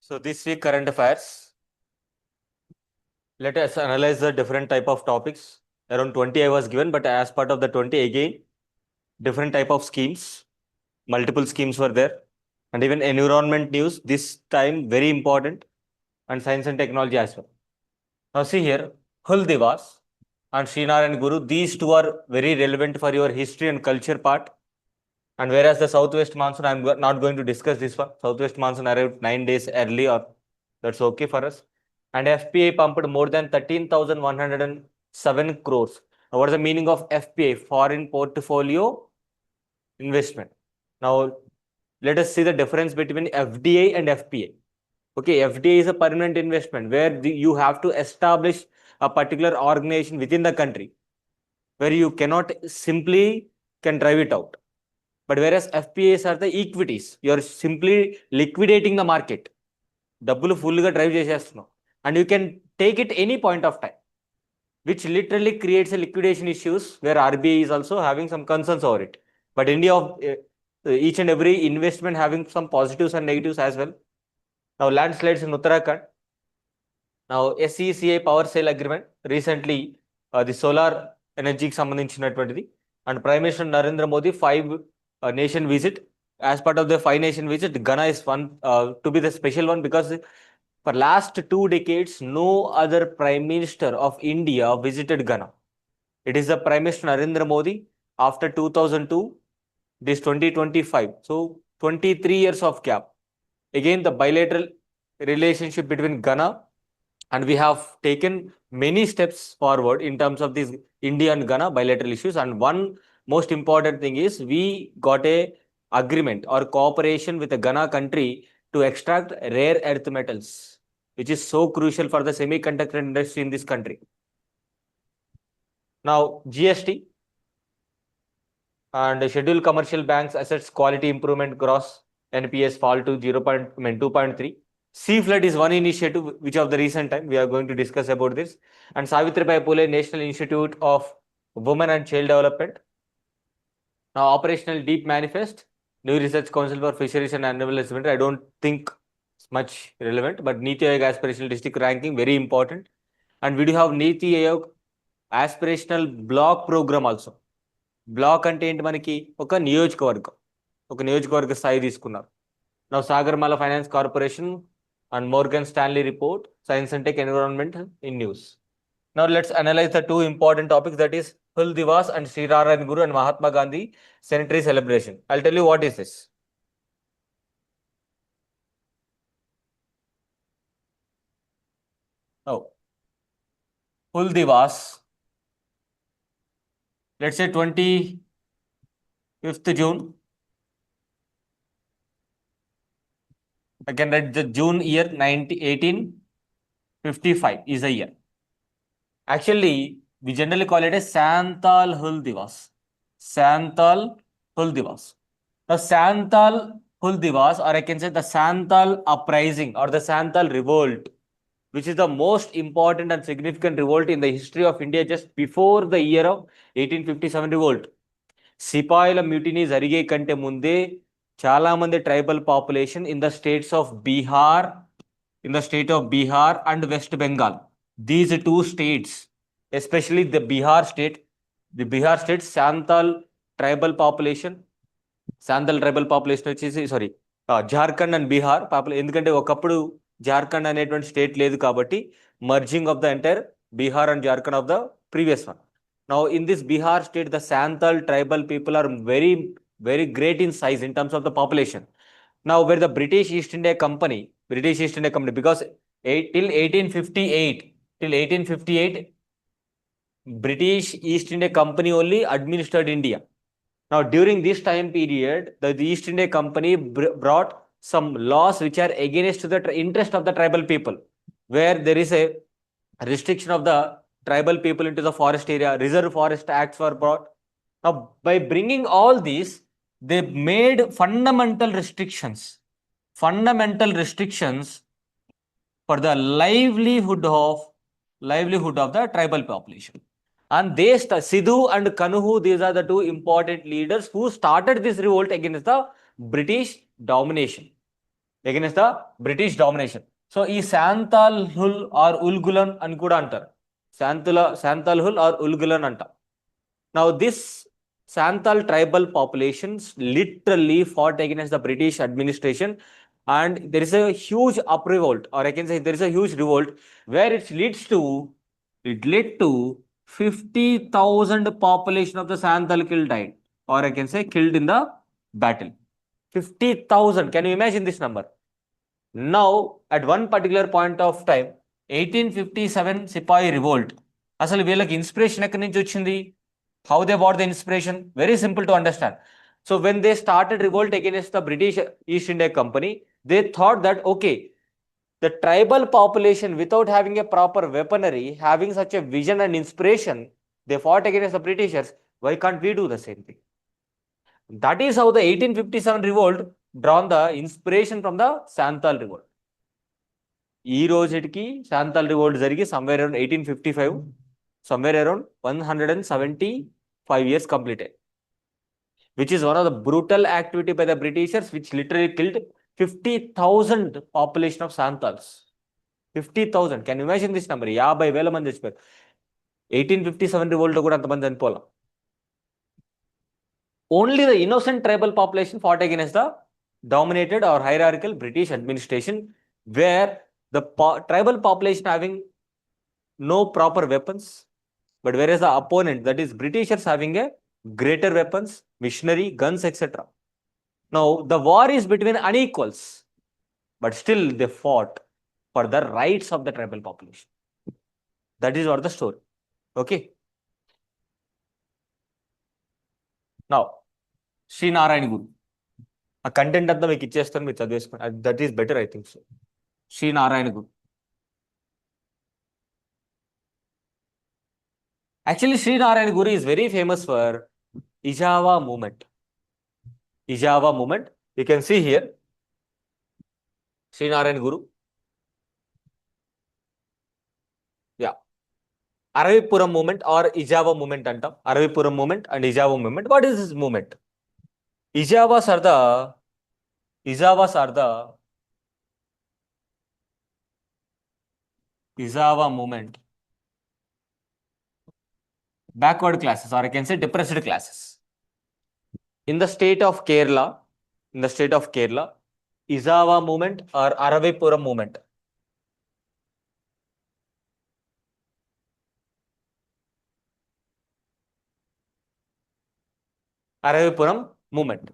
So this week current affairs. Let us analyze the different type of topics. Around 20 I was given, but as part of the 20 again, different type of schemes, multiple schemes were there. And even environment news, this time very important, and science and technology as well. Now see here, Hul Divas and Srinaran Guru, these two are very relevant for your history and culture part. And whereas the southwest monsoon, I'm not going to discuss this one. Southwest monsoon arrived 9 days early, or that's okay for us. And FPI pumped more than 13,107 crores. Now, what is the meaning of FPI? Foreign Portfolio Investment. Now, let us see the difference between FDI and FPI. Okay, FDI is a permanent investment where you have to establish a particular organization within the country where you cannot simply can drive it out. But whereas FPAs are the equities, you are simply liquidating the market. Double full drive చేసేస్తున్నావు. And you can take it any point of time, which literally creates a liquidation issues where RBI is also having some concerns over it. But India of each and every investment having some positives and negatives as well. Now landslides in Uttarakhand. Now SECI power sale agreement recently the solar energy సంబంధించినటువంటిది, and Prime Minister Narendra Modi 5 nation visit. As part of the 5 nation visit, Ghana is one to be the special one because for last 2 decades no other Prime Minister of India visited Ghana. It is the Prime Minister Narendra Modi after 2002, this 2025, so 23 years of gap. Again the bilateral relationship between Ghana, and we have taken many steps forward in terms of these India and Ghana bilateral issues. And one most important thing is we got a agreement or cooperation with the Ghana country to extract rare earth metals, which is so crucial for the semiconductor industry in this country. Now GST and scheduled commercial banks assets quality improvement gross NPS fall to 2.3. Sea flood is one initiative which of the recent time we are going to discuss about this. And Savitribai Phule National Institute of Women and Child Development. Now operational deep manifest, new research council for fisheries and animal husbandry. I don't think it's much relevant, but Niti Aayog aspirational district ranking very important. And we do have Niti Aayog aspirational block program also. Block అంటే ఏంటి, మనకి ఒక నియోజకవర్గ స్థాయి తీసుకున్నారు. Now Sagarmala Finance Corporation and Morgan Stanley report, science and tech environment in news. Now let's analyze the two important topics, that is Hul Divas and Srinaran Guru and Mahatma Gandhi centenary celebration. I'll tell you what is this. Now Hul Divas, let's say 25th June. I can write the June year 1855 is a year. Actually, we generally call it a Santal Hul Divas. Santal Hul Divas. The Santal Hul Divas, or I can say the Santal uprising or the Santal revolt, which is the most important and significant revolt in the history of India just before the year of 1857 revolt. సిపాయిల mutiny జరిగే కంటే ముందే చాలా మంది tribal population in the states of Bihar, and West Bengal. These two states, especially the Bihar state, Santal tribal population వచ్చేసి Jharkhand and Bihar ఎందుకంటే ఒకప్పుడు జార్ఖండ్ అనేటువంటి స్టేట్ లేదు కాబట్టి merging of the entire Bihar and Jharkhand of the previous one. Now in this Bihar state, the Santal tribal people are very, very great in size in terms of the population. Now where the British East India Company, because till 1858, British East India Company only administered India. Now during this time period, the East India Company brought some laws which are against the interest of the tribal people, where there is a restriction of the tribal people into the forest area, reserve forest acts were brought. Now by bringing all these, they made fundamental restrictions for the livelihood of the tribal population. And they Sidhu and Kanuhu, these are the two important leaders who started this revolt against the British domination. against the British domination. So ఈ శాంతాల్ హుల్ are ఉల్గులన్ అని కూడా అంటారు. శాంతాల్ హుల్ are ఉల్గులన్ అంట. Now this Santhal tribal populations literally fought against the British administration, and there is a huge revolt, or I can say there is a huge revolt where it led to 50,000 population of the Santhal died, or I can say killed in the battle. 50,000. Can you imagine this number? Now, at one particular point of time, 1857 Sipahi revolt. అసలు వీళ్ళకి inspiration ఎక్కడి నుంచి వచ్చింది? How they bought the inspiration? Very simple to understand. So when they started revolt against the British East India Company, they thought that, okay, the tribal population, without having a proper weaponry, having such a vision and inspiration, they fought against the Britishers. Why can't we do the same thing? That is how the 1857 revolt drawn the inspiration from the Santhal revolt. ఈ రోజుకి శాంతాల్ revolt జరిగి somewhere around 1855, somewhere around 175 years completed, which is one of the brutal activity by the Britishers, which literally killed 50,000 population of Santals. 50,000. Can you imagine this number? 50,000 మంది చచ్చిపోయారు. 1857 revolt కూడా అంతమంది చనిపోలా. Only the innocent tribal population fought against the dominated or hierarchical British administration, where the tribal population having no proper weapons, but whereas the opponent, that is Britishers, having a greater weapons, machinery, guns, etc. Now the war is between unequals, but still they fought for the rights of the tribal population. That is what the story. Okay. Now Sri Narayana Guru, ఆ content అంతా మీకు ఇచ్చేస్తాను, మీరు చదివేసుకోండి. That is better, I think so. Sri Narayana Guru. Actually, Sri Narayana Guru is very famous for Ijava movement. Ijava movement. You can see here, Sri Narayana Guru. Yeah. Aravipuram movement or Ijava movement antam. Aravipuram movement and Ijava movement. What is this movement? Ijavas are the Ijava movement. Backward classes, or I can say depressed classes. In the state of Kerala, Ijava movement or Aravipuram movement. Aravipuram movement.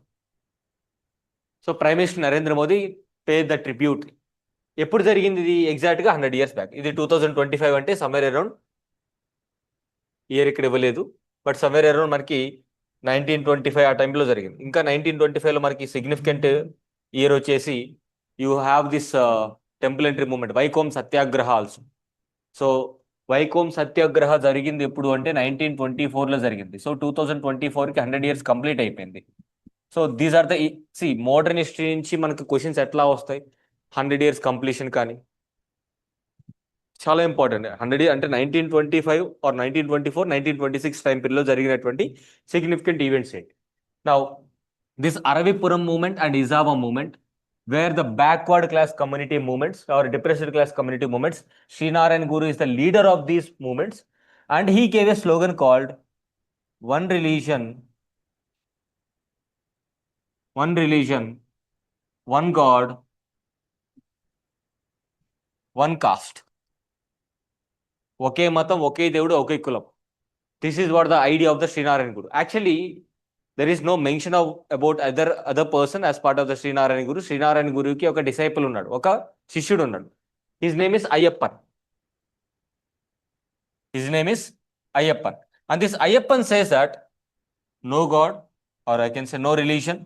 So Prime Minister Narendra Modi paid the tribute. ఎప్పుడు జరిగింది ఇది? ఎగ్జాక్ట్గా 100 years back. ఇది 2025 అంటే somewhere around, year ఇక్కడ ఇవ్వలేదు, but somewhere around మనకి 1925 ఆ టైంలో జరిగింది. ఇంకా 1925లో మనకి సిగ్నిఫికెంట్ ఇయర్ వచ్చేసి you have this temple entry movement, Vaikom Satyagraha also. So Vaikom Satyagraha జరిగింది ఎప్పుడు అంటే 1924లో జరిగింది. సో 2024కి 100 years కంప్లీట్ అయిపోయింది. So these are the modern history నుంచి మనకు క్వశ్చన్స్ ఎట్లా వస్తాయి? 100 years కంప్లీషన్ కానీ చాలా ఇంపార్టెంట్. 100 అంటే 1925 ఆర్ 1924, 1926 టైం పీరియడ్లో జరిగినటువంటి సిగ్నిఫికెంట్ ఈవెంట్స్ ఏంటి? Now this Aravipuram movement and Ezhava movement, where the backward class community movements or depressed class community movements, Sri Narayana Guru is the leader of these movements, and he gave a slogan called one religion, one God, one caste. ఒకే మతం, ఒకే దేవుడు, ఒకే కులం. This is what the idea of the Sri Narayana Guru. Actually, there is no mention about other person as part of the Sri Narayana Guru. Sri Narayana Guru ki oka disciple unnadu, oka శిష్యుడు ఉన్నాడు. His name is Ayyappan. And this Ayyappan says that no God, or I can say no religion,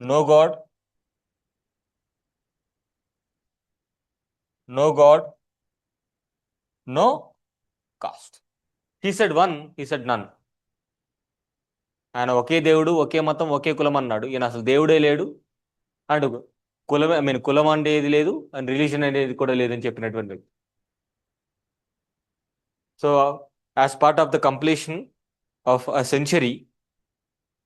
no God, no caste. He said one, he said none. ఆయన ఒకే దేవుడు, ఒకే మతం, ఒకే కులం అన్నాడు. ఈయన అసలు దేవుడే లేడు అండ్ కులం అనేది లేదు అండ్ రిలీజన్ అనేది కూడా లేదని చెప్పినటువంటి. So as part of the completion of a century,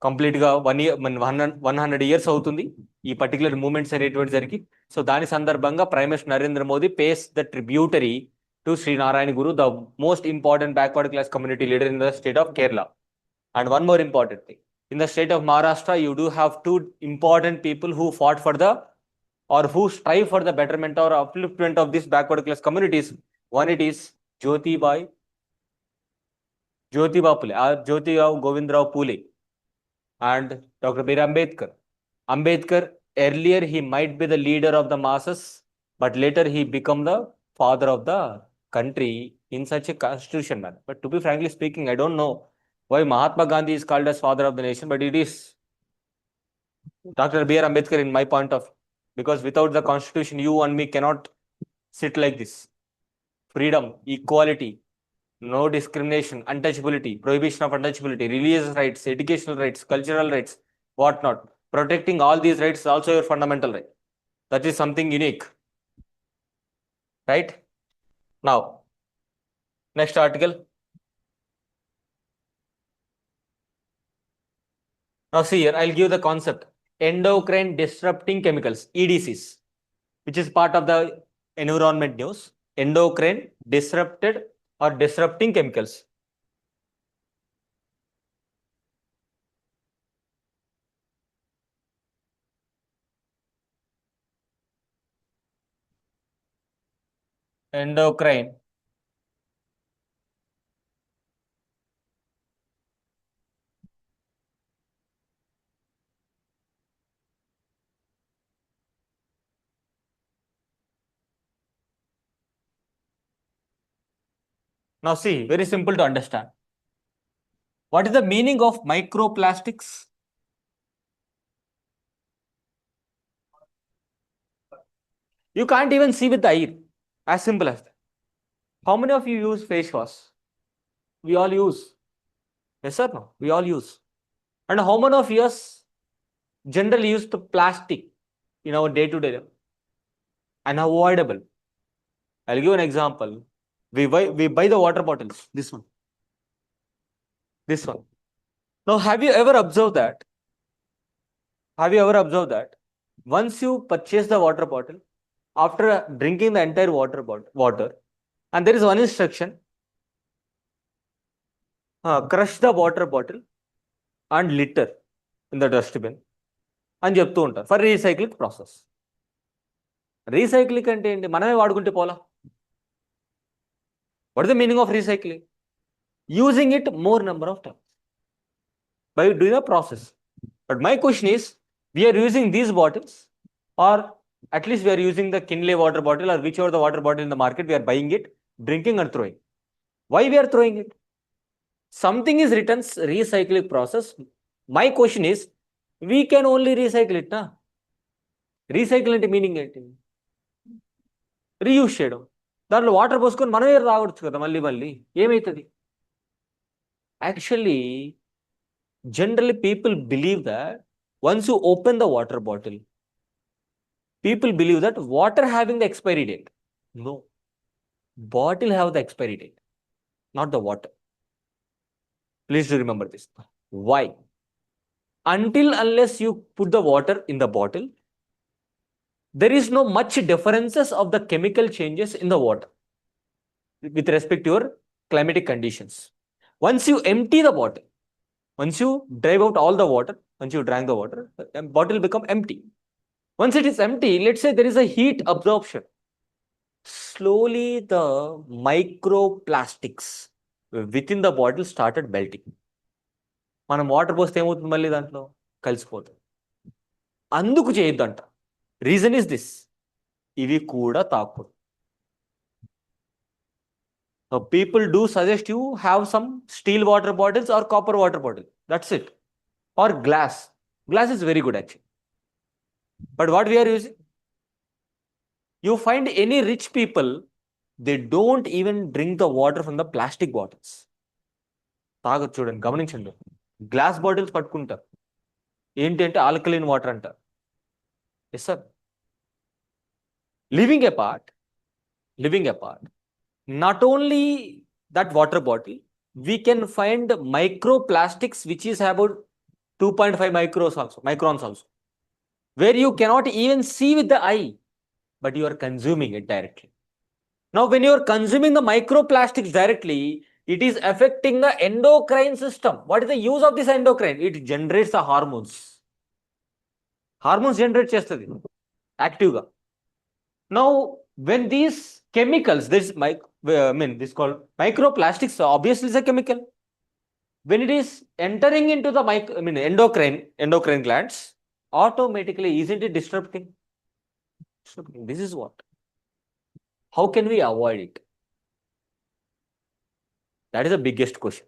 కంప్లీట్గా 100 ఇయర్స్ అవుతుంది ఈ పర్టికులర్ మూమెంట్స్ అనేటువంటి జరిగి. సో దాని సందర్భంగా prime minister Narendra Modi pays the tributary to Sree Narayana Guru, the most important backward class community leader in the state of Kerala. And one more important thing, in the state of Maharashtra, you do have two important people who fought for the, or who strive for the betterment or upliftment of these backward class communities. One, it is Jyotiba Phule, or Jyotirao Govindrao Phule, and Dr. B. R. Ambedkar. Ambedkar, earlier he might be the leader of the masses, but later he become the father of the country in such a constitution manner. But to be frankly speaking, I don't know why Mahatma Gandhi is called as father of the nation, but it is Dr. B. R. Ambedkar in my point of view. Because without the constitution, you and me cannot sit like this. Freedom, equality, no discrimination, untouchability, prohibition of untouchability, religious rights, educational rights, cultural rights, whatnot. Protecting all these rights is also your fundamental right. That is something unique. Right? Now, next article. Now see here, I'll give the concept. Endocrine disrupting chemicals, EDCs, which is part of the environment news. Endocrine disrupted or disrupting chemicals. Endocrine Now see, very simple to understand. What is the meaning of microplastics? You can't even see with the eye. As simple as that. How many of you use face wash? We all use. Yes or no? We all use. And how many of us generally use the plastic in our day-to-day life? Unavoidable. I'll give an example. We buy the water bottles. This one. This one. Now, have you ever observed that? Have you ever observed that once you purchase the water bottle, after drinking the entire water, and there is one instruction, crush the water bottle and litter in the dustbin అని చెప్తూ ఉంటారు for recycling process. Recycling అంటే ఏంటి? మనమే వాడుకుంటే పోలా. What is the meaning of recycling? Using it more number of times by doing a process. But my question is, we are using these bottles, or at least we are using the Kinley water bottle or whichever the water bottle in the market, we are buying it, drinking and throwing. Why we are throwing it? Something is written recycling process. My question is, we can only recycle it, na? Recycle అంటే meaning ఏంటి? Reuse చేయడం. దాంట్లో water పోసుకొని మనమే తాగొచ్చు కదా మళ్ళీ మళ్ళీ. ఏమవుతుంది? Actually, generally people believe that once you open the water bottle, people believe that water having the expiry date. No, bottle have the expiry date, not the water. Please do remember this. Why? Until unless you put the water in the bottle, there is no much differences of the chemical changes in the water with respect to your climatic conditions. Once you empty the bottle, once you drive out all the water, once you drank the water, the bottle become empty. Once it is empty, let's say there is a heat absorption. Slowly the microplastics within the bottle started melting. మనం water పోస్తే ఏమవుతుంది? మళ్ళీ దాంట్లో కలిసిపోతుంది. అందుకు చేయొద్దంట. Reason is this, ఇవి కూడా తాకూడదు. People do suggest you have some steel water bottles or copper water bottle. That's it. Or glass. Glass is very good actually. But what we are using? You find any rich people, they don't even drink the water from the plastic bottles. తాగొచ్చు చూడండి, గమనించండి. Glass bottles పట్టుకుంటారు. ఏంటి అంటే alkaline water అంటారు. Yes sir. Living apart, not only that water bottle, we can find microplastics which is about 2.5 microns also, where you cannot even see with the eye, but you are consuming it directly. Now, when you are consuming the microplastics directly, it is affecting the endocrine system. What is the use of this endocrine? It generates the hormones. Hormones generate chestadi active ga. Now, when these chemicals, this this called microplastics, obviously is a chemical. When it is entering into the endocrine glands, automatically isn't it disrupting? This is what. How can we avoid it? That is the biggest question.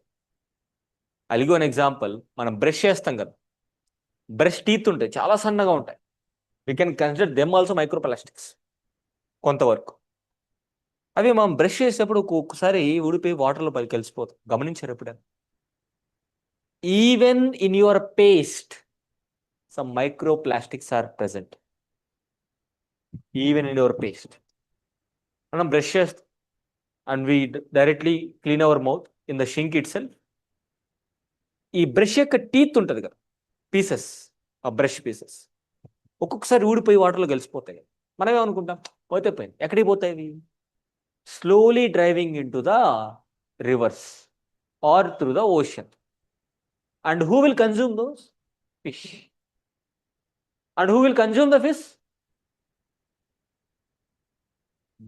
I'll give an example. మనం brush చేస్తాం కదా, brush teeth ఉంటాయి, చాలా సన్నగా ఉంటాయి. We can consider them also microplastics కొంతవరకు. అవి మనం బ్రష్ చేసేటప్పుడు ఒక్కొక్కసారి ఊడిపోయి వాటర్లో పైకి కలిసిపోతాం. గమనించారు ఎప్పుడైనా? Even in your paste some microplastics are present. Even in your paste. మనం బ్రష్ చేస్తాం and we directly clean our mouth in the sink itself. ఈ బ్రష్ యొక్క టీత్ ఉంటుంది కదా, పీసెస్, ఆ బ్రష్ పీసెస్ ఒక్కొక్కసారి ఊడిపోయి వాటర్లో కలిసిపోతాయి. మనం ఏమనుకుంటాం, పోతే పోయింది. ఎక్కడికి పోతాయి? Slowly driving in to the reverse or through the ocean. And who will consume those? Fish. And who will consume the fish?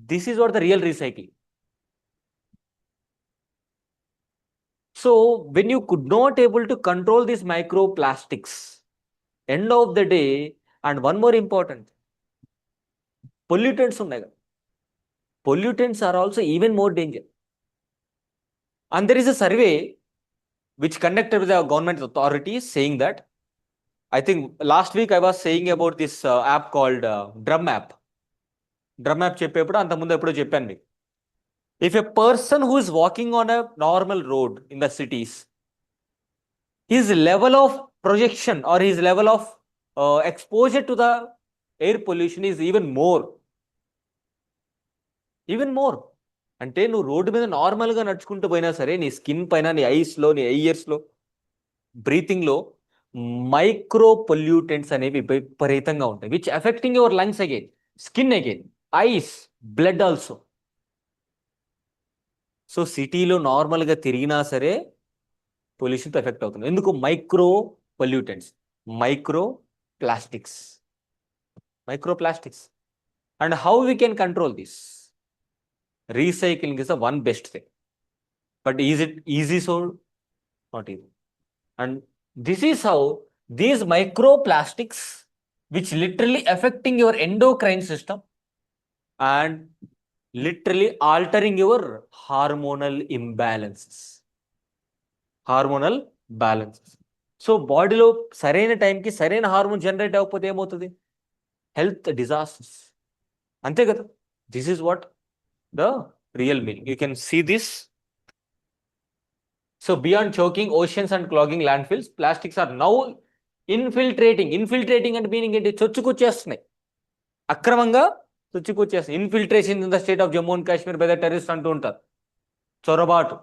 This is what the real recycling. So when you could not able to control these microplastics, end of the day, and one more important, pollutants ఉన్నాయి కదా, pollutants are also even more danger. And there is a survey which conducted with the government authorities saying that, I think last week I was saying about this app called Drum app. Drum app చెప్పేప్పుడు అంతకుముందు ఎప్పుడో చెప్పాను మీకు. If a person who is walking on a normal road in the cities, his level of projection or his level of exposure to the air pollution is even more. Even more. అంటే నువ్వు road మీద నార్మల్గా నడుచుకుంటూ పోయినా సరే, నీ skin పైన, నీ ఐస్లో, నీ ఐయర్స్లో, బ్రీతింగ్లో మైక్రో పొల్యూటెంట్స్ అనేవి విపరీతంగా ఉంటాయి, which affecting your lungs again, skin again, ice, blood also. So సిటీలో నార్మల్గా తిరిగినా సరే పొల్యూషన్తో ఎఫెక్ట్ అవుతుంది. ఎందుకు? Micro pollutants, micro plastics. And how we can control this? Recycling is the one best thing. But is it easy? So not easy. And this is how these microplastics, which literally affecting your endocrine system and literally altering your hormonal imbalances. So బాడీలో సరైన టైంకి సరైన hormone generate అవ్వకపోతే ఏమవుతుంది? Health disasters. అంతే కదా? This is what the real meaning. You can see this. So beyond choking oceans and clogging landfills, plastics are now infiltrating. Infiltrating and meaning ఏంటి? చొచ్చుకొచ్చేస్తున్నాయి, అక్రమంగా చొచ్చుకొచ్చేస్తున్నాయి. Infiltration in the state of Jammu and Kashmir by the terrorist అంటూ ఉంటారు, చొరబాటు.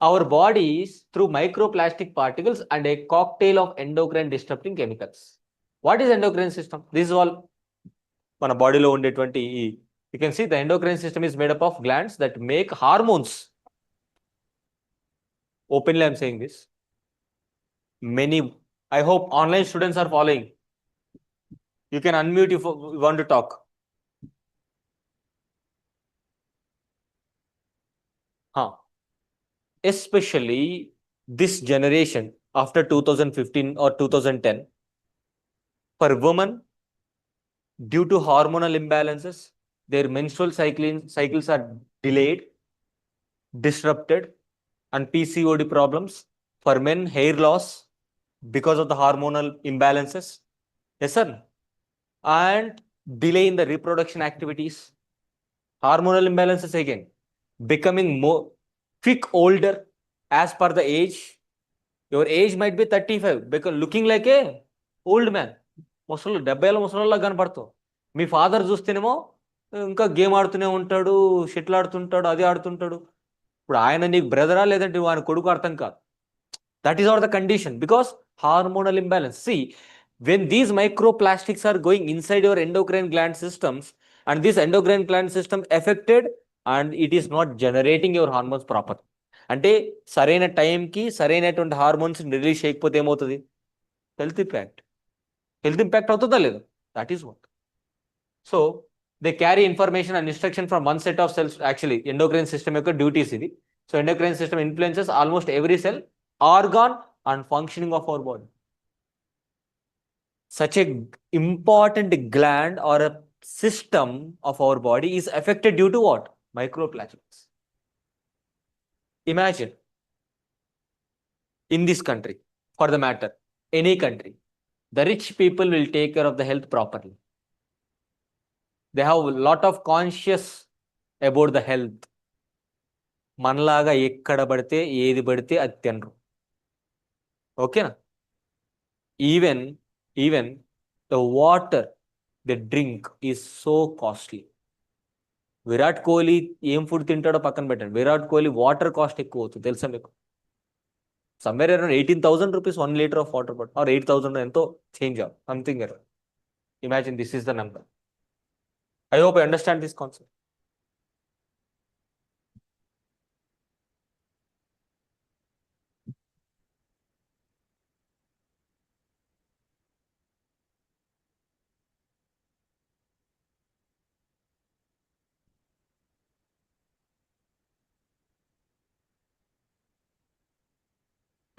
Our bodies through microplastic particles and a cocktail of endocrine disrupting chemicals. What is endocrine system? This is all మన బాడీలో ఉండేటువంటి, you can see the endocrine system is made up of glands that make hormones. Openly I'm saying this. Many, I hope online students are following. You can unmute if you want to talk. Especially this generation after 2015 or 2010, for women, due to hormonal imbalances, their menstrual cycles are delayed, disrupted, and PCOD problems. For men, hair loss because of the hormonal imbalances. Yes, sir. And delay in the reproduction activities. Hormonal imbalances again. Becoming more quick older as per the age. Your age might be 35, because looking like a old man. ముసలు 70 ముసలిలా కనపడతావు. మీ father చూస్తేనేమో ఇంకా game ఆడుతూనే ఉంటాడు, shuttle ఆడుతుంటాడు, అది ఆడుతుంటాడు. ఇప్పుడు ఆయన నీకు బ్రదరా లేదంటే ఆయన కొడుకు అర్థం కాదు. That is all the condition, because hormonal imbalance. See, when these microplastics are going inside your endocrine gland systems, and this endocrine gland system affected, and it is not generating your hormones proper. అంటే సరైన టైంకి సరైనటువంటి hormones release చేయకపోతే ఏమవుతుంది? Health impact అవుతుందా లేదా? That is what. So they carry information and instruction from one set of cells. Actually endocrine system యొక్క duties ఇది. So endocrine system influences almost every cell, organ and functioning of our body. Such a important gland or a system of our body is affected due to what? Microplastics. Imagine in this country, for the matter, any country, the rich people will take care of the health properly. They have a lot of conscious about the health. మనలాగా ఎక్కడ పడితే ఏది పడితే అది తినరు. ఓకేనా? even the water they drink is so costly. Virat Kohli ఏం food తింటాడో పక్కన పెట్టండి, విరాట్ కోహ్లీ వాటర్ కాస్ట్ ఎక్కువ అవుతుంది తెలుసా మీకు? Somewhere around 18,000 rupees 1 liter of water bottle, or 8,000 ఎంతో change something. Imagine this is the number. I hope I understand this concept.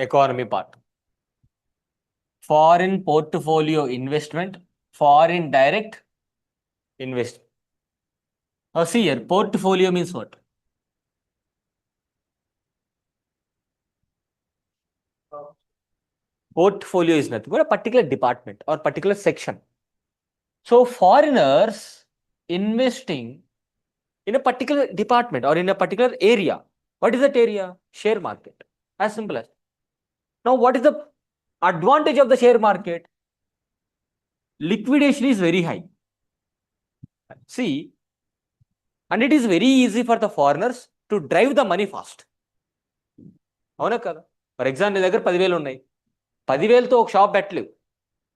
Economy part. Foreign portfolio investment, foreign direct investment. Now see here, portfolio means what? Portfolio is nothing but a particular department or particular section. So foreigners investing in a particular department or in a particular area. What is that area? Share market. As simple as. Now what is the advantage of the share market? Liquidation is very high. See, and it is very easy for the foreigners to drive the money fast. అవునా కదా? For example నీ దగ్గర 10,000 ఉన్నాయి, 10,000తో ఒక shop పెట్టలేవు,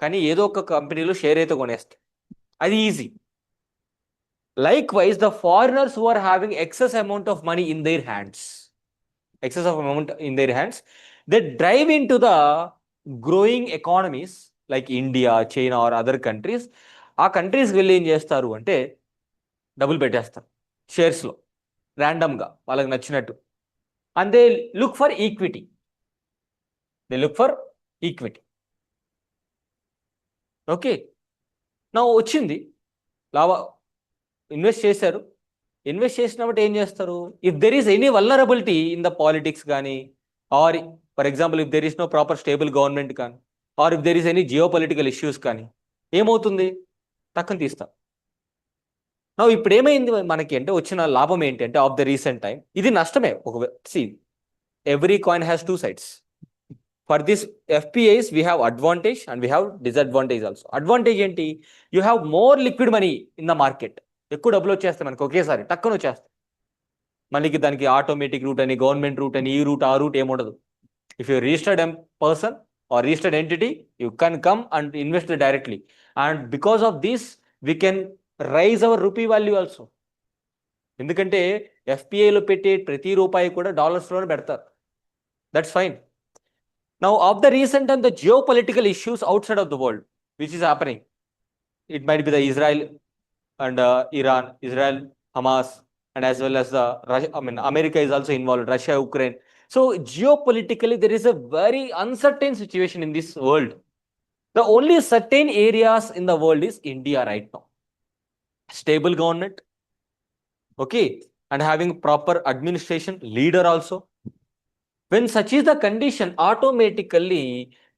కానీ ఏదో ఒక కంపెనీలో షేర్ అయితే కొనేస్తాయి. అది easy. Likewise, the foreigners who are having excess amount of money in their hands, they drive into the growing economies like India, China or other countries. ఆ కంట్రీస్కి వెళ్ళి ఏం చేస్తారు అంటే డబ్బులు పెట్టేస్తారు షేర్స్లో ర్యాండమ్గా వాళ్ళకి నచ్చినట్టు. And they look for equity. Okay, నా వచ్చింది లాభా, ఇన్వెస్ట్ చేశారు. ఇన్వెస్ట్ చేసినప్పుడు ఏం చేస్తారు? If there is any vulnerability in the politics కానీ, or for example if there is no proper stable government కానీ, or if there is any geopolitical issues కానీ, ఏమవుతుంది? టక్కన తీస్తాం. నా ఇప్పుడు ఏమైంది మనకి అంటే వచ్చిన లాభం ఏంటి అంటే ఆఫ్ ద రీసెంట్ టైం ఇది నష్టమే. ఒక see every coin has two sides. For this FPIs we have advantage and we have disadvantage also. Advantage ఏంటి? You have more liquid money in the market. ఎక్కువ డబ్బులు వచ్చేస్తాయి మనకి ఒకేసారి, టక్కన వచ్చేస్తాయి. మనకి దానికి ఆటోమేటిక్ రూట్ అని, గవర్నమెంట్ రూట్ అని, ఈ రూట్ ఆ రూట్ ఏముండదు. If you registered person or registered entity, you can come and invest directly. And because of this we can rise hour rupee value also. ఎందుకంటే FPIలో పెట్టే ప్రతి రూపాయి కూడా డాలర్స్లోనే పెడతారు. That's fine. Now, of the recent and the geopolitical issues outside of the world, which is happening, it might be the Israel and Iran, Israel, Hamas, and as well as the Russia. I mean, America is also involved, Russia, Ukraine. So, geopolitically, there is a very uncertain situation in this world. The only certain areas in the world is India right now. Stable government, okay, and having proper administration, leader also. When such is the condition, automatically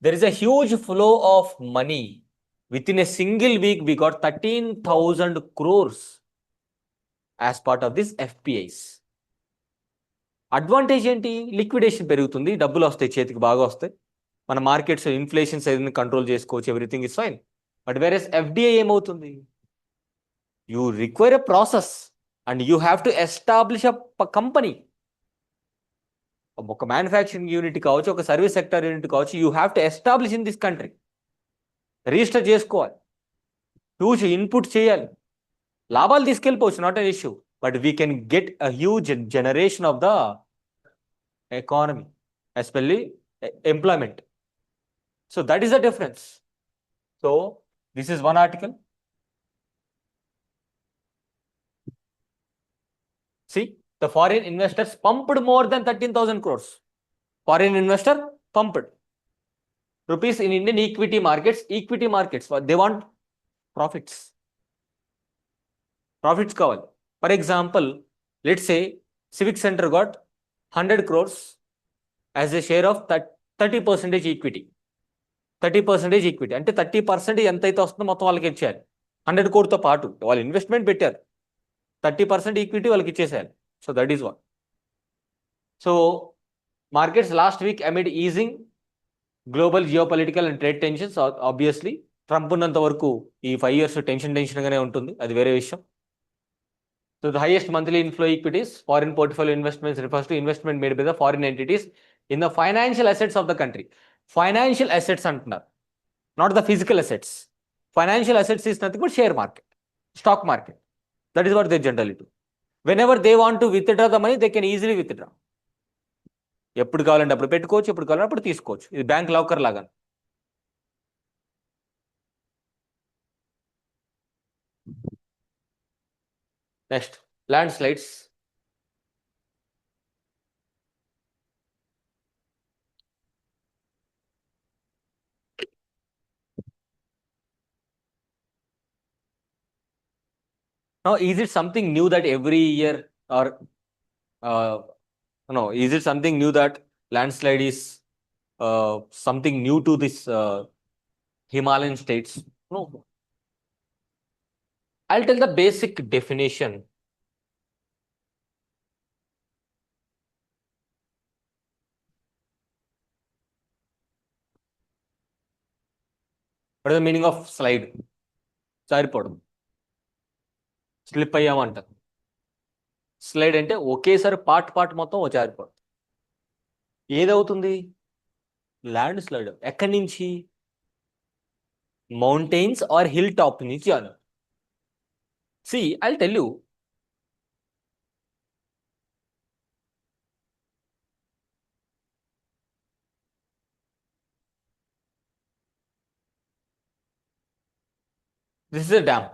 there is a huge flow of money. Within a single week, we got 13,000 crores as part of this FPIs. Advantage ఏంటి? Liquidation పెరుగుతుంది, డబ్బులు వస్తాయి, చేతికి బాగా వస్తాయి, మన markets inflations ఏదైనా control చేసుకోవచ్చు, everything is fine. But whereas FDI ఏమవుతుంది? You require a process and you have to establish a company. ఒక మ్యానుఫ్యాక్చరింగ్ యూనిట్ కావచ్చు, ఒక సర్వీస్ సెక్టర్ యూనిట్ కావచ్చు, you have to establish in this country. Register చేసుకోవాలి, huge input చేయాలి, లాభాలు తీసుకెళ్ళిపోవచ్చు, not an issue, but we can get a huge generation of the economy, especially employment. So that is the difference. So this is one article. See, the foreign investors pumped more than 13,000 crores. Foreign investor pumped rupees in Indian equity markets. Equity markets, they want profits. Profits kawali. For example, let's say Civic Center got 100 crores as a share of 30% equity. 30% equity అంటే 30% ఎంత అయితే వస్తుందో మొత్తం వాళ్ళకి ఇచ్చేయాలి. 100 కోటితో పాటు వాళ్ళు investment పెట్టారు, 30% ఈక్విటీ వాళ్ళకి ఇచ్చేసేయాలి. So that is what. So markets last week amid easing global geopolitical and trade tensions. Obviously Trump ఉన్నంత వరకు ఈ 5 years టెన్షన్గానే ఉంటుంది, అది వేరే విషయం. So the highest monthly inflow equities foreign portfolio investments refers to investment made by the foreign entities in the financial assets of the country. Financial assets అంటున్నారు, not the physical assets. Financial assets is nothing but share market, stock market. That is what they generally do. Whenever they want to withdraw the money, they can easily withdraw. ఎప్పుడు కావాలంటే అప్పుడు పెట్టుకోవచ్చు, ఎప్పుడు కావాలంటే అప్పుడు తీసుకోవచ్చు. ఇది bank locker లాగా. Next, land slides. Now, is it something new that every year, or no, is it something new that landslide is something new to this Himalayan states? No. I'll tell the basic definition. What is the meaning of slide? జారిపోవడం, slip అయ్యామంటారు. Slide అంటే ఒకేసారి part మొత్తం జారిపోవడం. ఏదవుతుంది? Land slide. ఎక్కడి నుంచి? Mountains are hill top నుంచి అను. See, I'll tell you, this is a dam.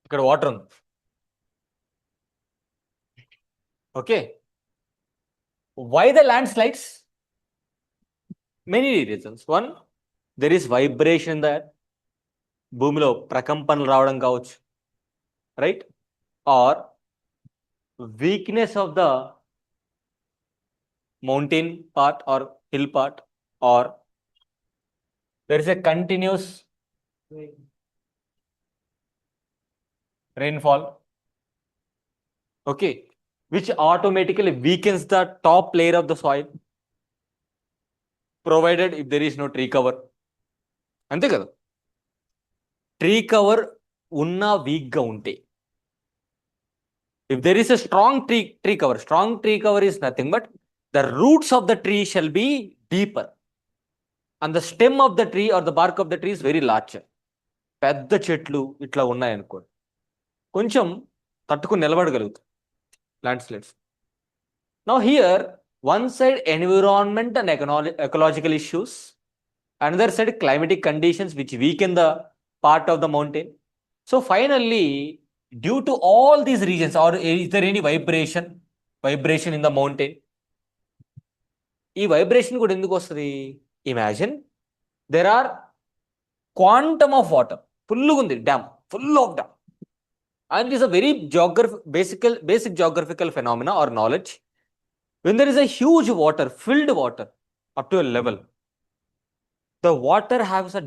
ఇక్కడ వాటర్ ఉంది. Okay, why the land slides? Many reasons. One, there is vibration that, భూమిలో ప్రకంపనలు రావడం కావచ్చు, right? Or weakness of the mountain part or hill part, or there is a continuous rainfall, okay, which automatically weakens the top layer of the soil, provided if there is no tree cover. అంతే కదా, tree cover ఉన్నా వీక్గా ఉంటే. if there is a strong tree cover is nothing but the roots of the tree shall be deeper and the stem of the tree or the bark of the tree is very larger. పెద్ద చెట్లు ఇట్లా ఉన్నాయనుకోండి, కొంచెం తట్టుకుని నిలబడగలుగుతాయి land slides. Now here one side environment and ecological issues, another side climatic conditions which weaken the part of the mountain. So finally, due to all these regions, or is there any vibration in the mountain? ఈ vibration కూడా ఎందుకు వస్తుంది? Imagine there are quantum of water, ఫుల్గా ఉంది dam, full of dam, and it is a very basic geographical phenomena or knowledge. When there is a huge water, filled water up to a level, the water has a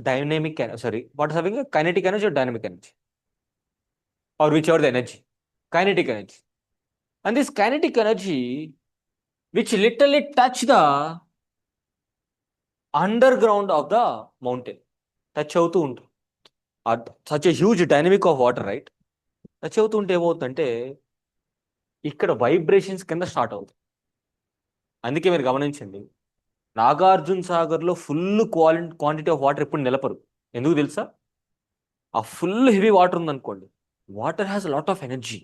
what is having a kinetic energy or dynamic energy, or whichever the energy, kinetic energy. And this kinetic energy, which literally touch the underground of the mountain, touch అవుతూ ఉంటుంది. Such a huge dynamic of water, right? Touch అవుతుంటే ఏమవుతుందంటే ఇక్కడ vibrations కింద start అవుతుంది. అందుకే మీరు గమనించండి, నాగార్జున సాగర్లో ఫుల్ క్వాంటిటీ ఆఫ్ వాటర్ ఎప్పుడు నిలపరు. ఎందుకు తెలుసా? ఆ ఫుల్ హెవీ వాటర్ ఉందనుకోండి, water has lot of energy.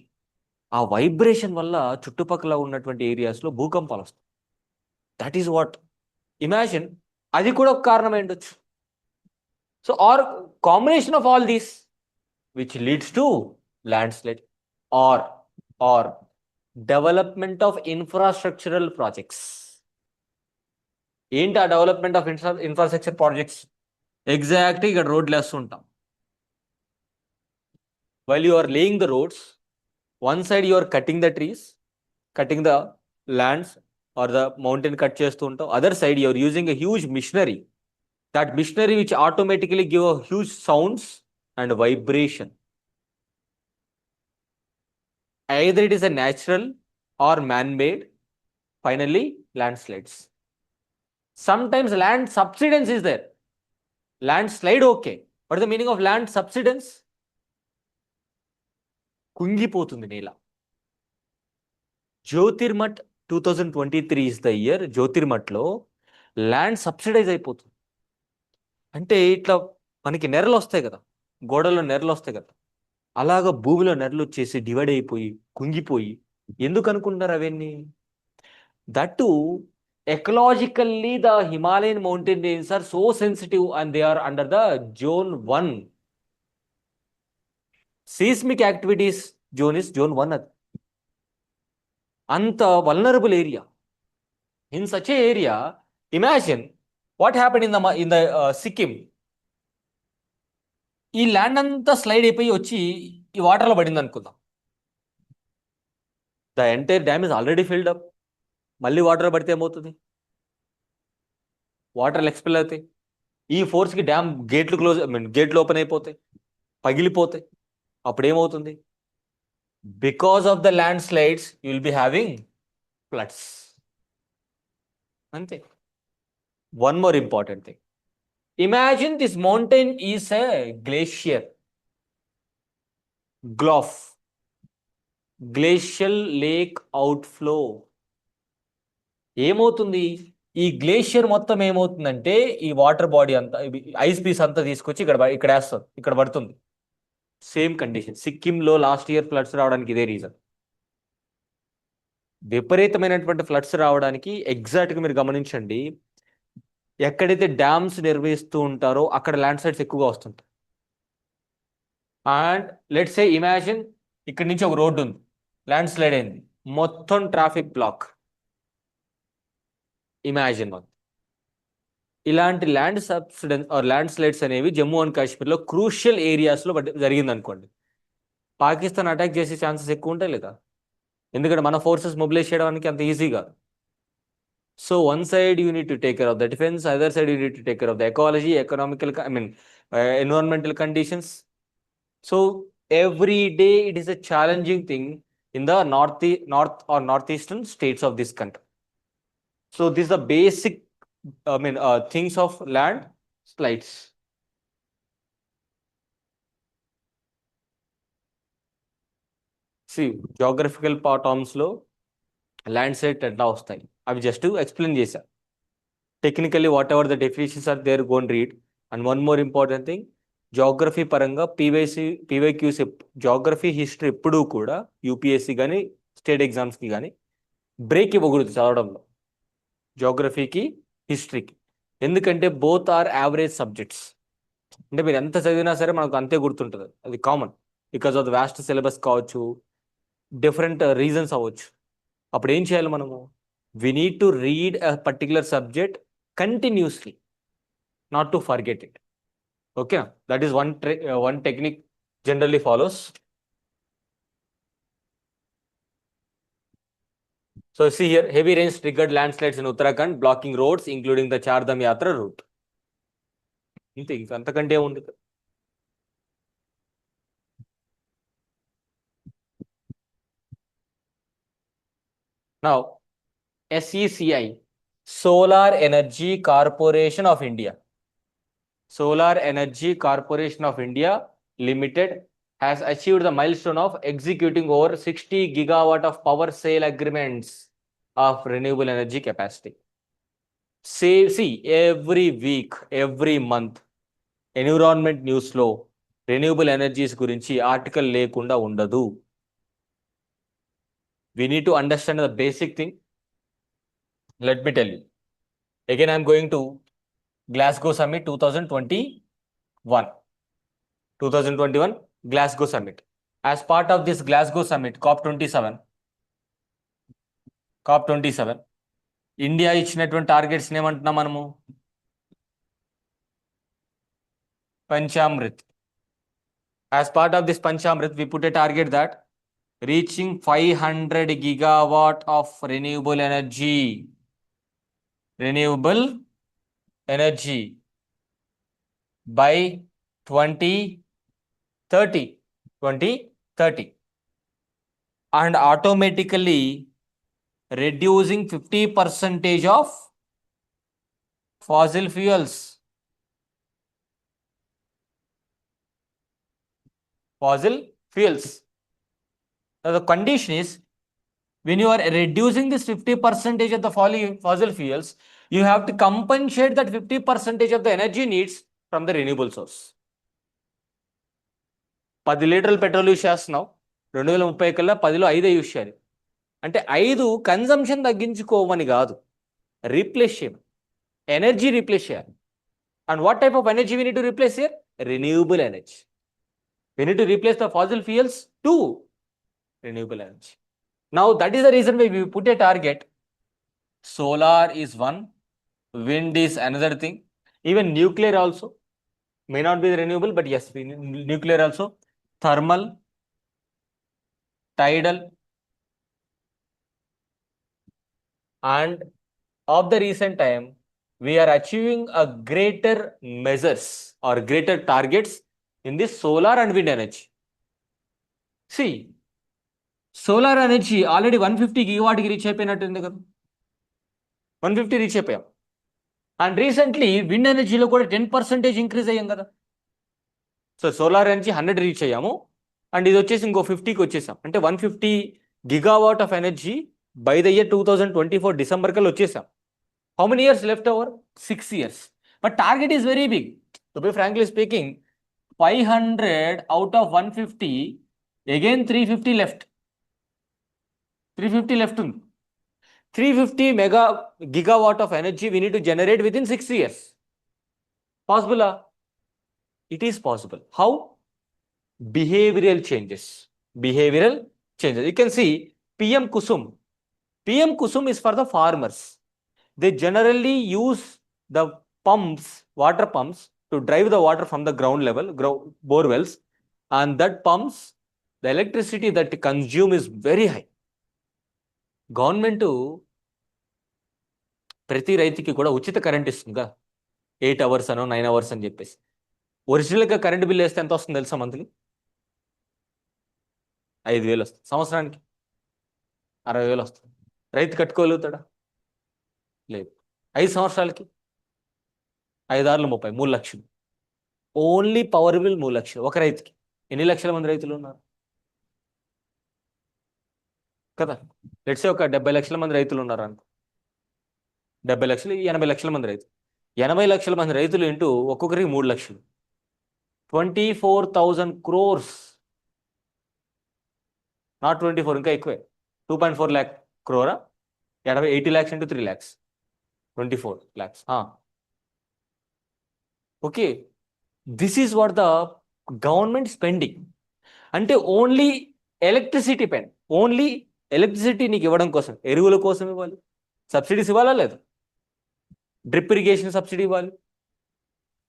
ఆ వైబ్రేషన్ వల్ల చుట్టుపక్కల ఉన్నటువంటి ఏరియాస్లో భూకంపాలు వస్తాయి. That is what imagine. అది కూడా ఒక కారణం ఉండొచ్చు. So or combination of all these which leads to landslide or development of infrastructural projects. ఏంటి ఆ డెవలప్మెంట్ ఆఫ్ ఇన్ఫ్రాస్ట్రక్చర్ ప్రాజెక్ట్స్? ఎగ్జాక్ట్గా ఇక్కడ రోడ్లు వేస్తుంటాం. While you are laying the roads, one side you are cutting the trees, cutting the lands or the mountain cut చేస్తూ ఉంటాం. other side you are using a huge machinery, that machinery which automatically give a huge sounds and vibration. Either it is a natural or man-made, finally landslides. Sometimes land subsidence is there. Landslide okay, what is the meaning of land subsidence? కుంగిపోతుంది నేల. Jyotirmath 2023 is the year. జ్యోతిర్మఠ్లో land subsidise అయిపోతుంది. అంటే ఇట్లా మనకి నెరలు వస్తాయి కదా, గోడల్లో నెరలు వస్తాయి కదా, అలాగా భూమిలో నెరలు వచ్చేసి డివైడ్ అయిపోయి కుంగిపోయి. ఎందుకు అనుకుంటున్నారు అవన్నీ? That ecologically the Himalayan mountain ranges are so sensitive and they are under the zone 1. Seismic activities zone is zone 1. అది అంత vulnerable area. In such a area, imagine what happen in the Sikkim. ఈ land అంతా slide అయిపోయి వచ్చి ఈ వాటర్లో పడింది అనుకుందాం. The entire dam is already filled up. మళ్ళీ వాటర్ పడితే ఏమవుతుంది? వాటర్లు ఎక్స్పెల్ అవుతాయి. ఈ ఫోర్స్కి డ్యామ్ గేట్లు ఓపెన్ అయిపోతాయి, పగిలిపోతాయి. అప్పుడు ఏమవుతుంది? Because of the land slides you will be having floods. అంతే. One more important thing, imagine this mountain is a glacier, GLOF, glacial lake outflow. ఏమవుతుంది? ఈ గ్లేషియర్ మొత్తం ఏమవుతుందంటే ఈ వాటర్ బాడీ అంతా, ఐస్ పీస్ అంతా తీసుకొచ్చి ఇక్కడ వేస్తుంది, ఇక్కడ పడుతుంది. సేమ్ కండిషన్ సిక్కింలో లాస్ట్ ఇయర్ ఫ్లడ్స్ రావడానికి ఇదే రీజన్. విపరీతమైనటువంటి ఫ్లడ్స్ రావడానికి ఎగ్జాక్ట్గా మీరు గమనించండి, ఎక్కడైతే డ్యామ్స్ నిర్వహిస్తూ ఉంటారో అక్కడ ల్యాండ్ స్లైడ్స్ ఎక్కువగా వస్తుంటాయి. అండ్ లెట్స్ సే ఇమాజిన్ ఇక్కడ నుంచి ఒక రోడ్డు ఉంది, ల్యాండ్ స్లైడ్ అయింది, మొత్తం ట్రాఫిక్ బ్లాక్. ఇమాజిన్ ఇలాంటి land subsidence or land slides అనేవి జమ్మూ అండ్ కాశ్మీర్లో క్రూషియల్ ఏరియాస్లో జరిగింది అనుకోండి, పాకిస్తాన్ అటాక్ చేసే ఛాన్సెస్ ఎక్కువ ఉంటాయి లేదా? ఎందుకంటే మన ఫోర్సెస్ మొబిలైజ్ చేయడానికి అంత ఈజీగా. So one side you need to take care of the defense, other side you need to take care of the ecology, environmental conditions. So every day it is a challenging thing in the north or northeastern states of this country. So these are the basic things of land slides. See, geographical terms lo land slide ఎట్లా వస్తాయి అవి just explain చేశా. Technically what ever the definitions are there, gonna read. And one more important thing, geography పరంగా PYQs geography history ఎప్పుడూ కూడా UPSC కానీ state ఎగ్జామ్స్కి కానీ బ్రేక్ ఇవ్వకూడదు చదవడంలో, జాగ్రఫీకి హిస్టరీకి. ఎందుకంటే బోత్ ఆర్ యావరేజ్ సబ్జెక్ట్స్. అంటే మీరు ఎంత చదివినా సరే మనకు అంతే గుర్తుంటుంది, అది common. Because of the vast syllabus కావచ్చు, డిఫరెంట్ రీజన్స్ అవ్వచ్చు. అప్పుడు ఏం చేయాలి మనము? We need to read a particular subject continuously, not to forget it. Okay, that is one technique generally follows. So see here, heavy rains triggered landslides in Uttarakhand, blocking roads including the Chardham Yatra route. ఇంతే, అంతకంటే ఉంది. Now, SECI, Solar Energy Corporation of India. Solar Energy Corporation of India Limited has achieved the milestone of executing over 60 gigawatt of power sale agreements. of renewable energy capacity. See, every week, every month, environment న్యూస్లో renewable energies గురించి article లేకుండా ఉండదు. We need to understand the basic thing. Let me tell you. Again, I'm going to Glasgow Summit 2021. 2021 Glasgow Summit. As part of this Glasgow Summit, COP27, India ఇచ్చినటువంటి targets ఏమంటున్నాం మనము? Panchamrit. As part of this Panchamrit, we put a target that reaching 500 gigawatt of renewable energy by 2030, and automatically reducing 50% of fossil fuels. Now, the condition is, when you are reducing this 50% of the fossil fuels, you have to compensate that 50% of the energy needs from the renewable source. 10 లీటర్లు petrol use చేస్తున్నావు, 2030 కల్లా 10లో 5 use చేయాలి. అంటే 5 consumption తగ్గించుకోమని కాదు, replace చేయమని, energy replace చేయాలి. And what type of energy we need to replace here? Renewable energy. We need to replace the fossil fuels to renewable energy. Now, that is the reason why we put a target. Solar is one, wind is another thing. Even nuclear also may not be renewable, but yes, nuclear also, thermal, tidal, and of the recent time, we are achieving a greater measures or greater targets in this solar and wind energy. See, solar energy already 150 gigawatt కి reach అయిపోయినట్టుంది కదా, 150 reach అయిపోయాం. And recently wind ఎనర్జీలో కూడా 10% increase అయ్యాం కదా. So solar energy 100 reach అయ్యాము, and ఇది వచ్చేసి ఇంకో 50కి వచ్చేసాం. అంటే 150 gigawatt of energy by the year 2024 December కల్లా వచ్చేసాం. How many years left over? 6 years. But target is very big. To be frankly speaking, 500 out of 150, again 350 left. 350 left ఉంది. 350 gigawatt of energy we need to generate within 6 years. Possible? It is possible. How? Behavioral changes. You can see PM Kusum. PM Kusum is for the farmers. They generally use the water pumps to drive the water from the ground level, bore wells, and that pumps, the electricity that consume is very high. Government ప్రతి రైతుకి కూడా ఉచిత current ఇస్తుందిగా, 8 hours అనో 9 hours అని చెప్పేసి. ఒరిజినల్గా current bill వేస్తే ఎంత వస్తుంది తెలుసా? మంత్లీ 5,000 వస్తుంది. సంవత్సరానికి 60,000 వస్తుంది. రైతు కట్టుకోగలుగుతాడా? లేదు. 5 సంవత్సరాలకి 5 6 30, 3 లక్షలు. ఓన్లీ పవర్ బిల్ 3 లక్షలు ఒక రైతుకి. ఎన్ని లక్షల మంది రైతులు ఉన్నారు కదా? లెట్సే ఒక 70 లక్షల మంది రైతులు ఉన్నారు అనుకో. 70 లక్షలు, 80 లక్షల మంది రైతులు. 80 లక్షల మంది రైతులు ఇంటూ ఒక్కొక్కరికి 3 లక్షలు. 24,000 crores. నాట్ 24, ఇంకా ఎక్కువే. 2.4 lakh crore. 80 lakhs into 3 lakhs. 24 lakhs. Okay. This is what the government spending. అంటే ఓన్లీ ఎలక్ట్రిసిటీ పైన, ఓన్లీ ఎలక్ట్రిసిటీ నీకు ఇవ్వడం కోసం, ఎరువుల కోసం ఇవ్వాలి. సబ్సిడీస్ ఇవ్వాలా లేదు? డ్రిప్ ఇరిగేషన్ సబ్సిడీ ఇవ్వాలి.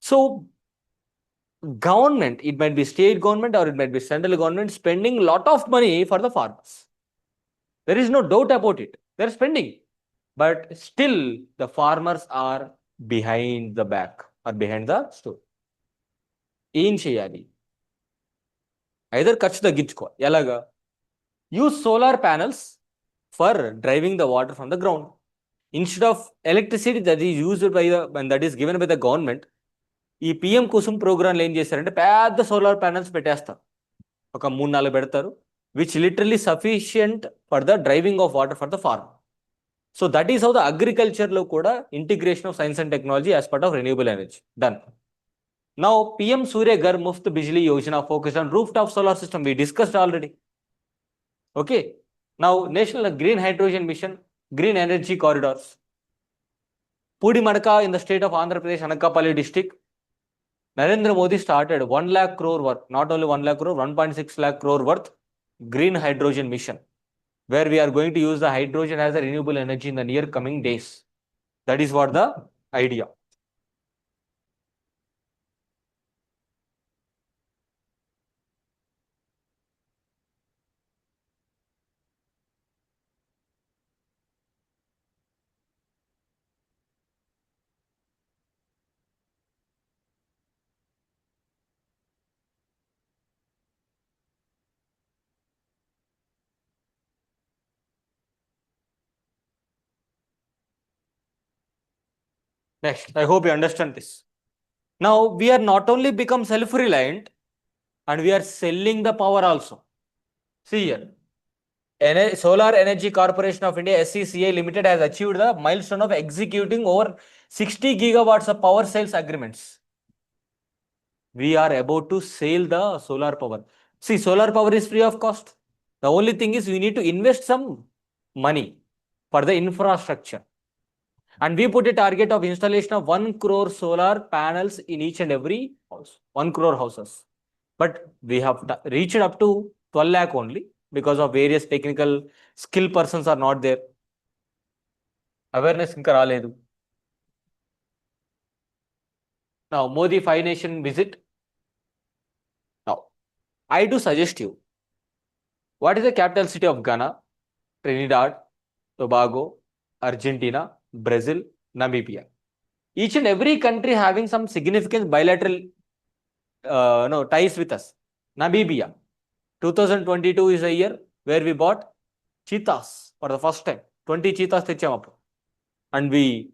So government, it might be state government or it might be central government, spending lot of money for the farmers. There is no doubt about it. They're spending. But still the farmers are behind the back or behind the store. ఏం చేయాలి? Either ఖర్చు తగ్గించుకోవాలి. ఎలాగా? Use solar panels for driving the water from the ground. Instead of electricity that is used by that is given by the government, ఈ PM Kusum ప్రోగ్రాంలు ఏం చేశారంటే పెద్ద సోలార్ ప్యానల్స్ పెట్టేస్తారు. ఒక 3-4 పెడతారు, which literally sufficient for the driving of water for the farm. So that is how the agriculture lo kuda integration of science and technology as part of renewable energy done. Now PM Surya Ghar Muft Bijli Yojana focused on rooftop solar system. We discussed already. Okay. Now National Green Hydrogen Mission, Green Energy Corridors. Pudimadaka in the state of Andhra Pradesh, Anakapalli district. Narendra Modi started 1 lakh crore worth, not only 1 lakh crore, 1.6 lakh crore worth green hydrogen mission, where we are going to use the hydrogen as a renewable energy in the near coming days. That is what the idea. Next, I hope you understand this. Now we are not only become self-reliant, and we are selling the power also. See here, Solar Energy Corporation of India (SCCI) Limited has achieved the milestone of executing over 60 gigawatts of power sales agreements. We are about to sell the solar power. See, solar power is free of cost. The only thing is we need to invest some money for the infrastructure. And we put a target of installation of 1 crore solar panels in each and every house, 1 crore houses. But we have reached up to 12 lakh only because of various technical skill persons are not there. Awareness inka raaledu. Now, Modi 5 nation visit. Now, I do suggest you, what is the capital city of Ghana, Trinidad, Tobago, Argentina, Brazil, Namibia? Each and every country having some significant bilateral ties with us. Namibia, 2022 is a year where we bought cheetahs for the first time. 20 cheetahs techam appu. And we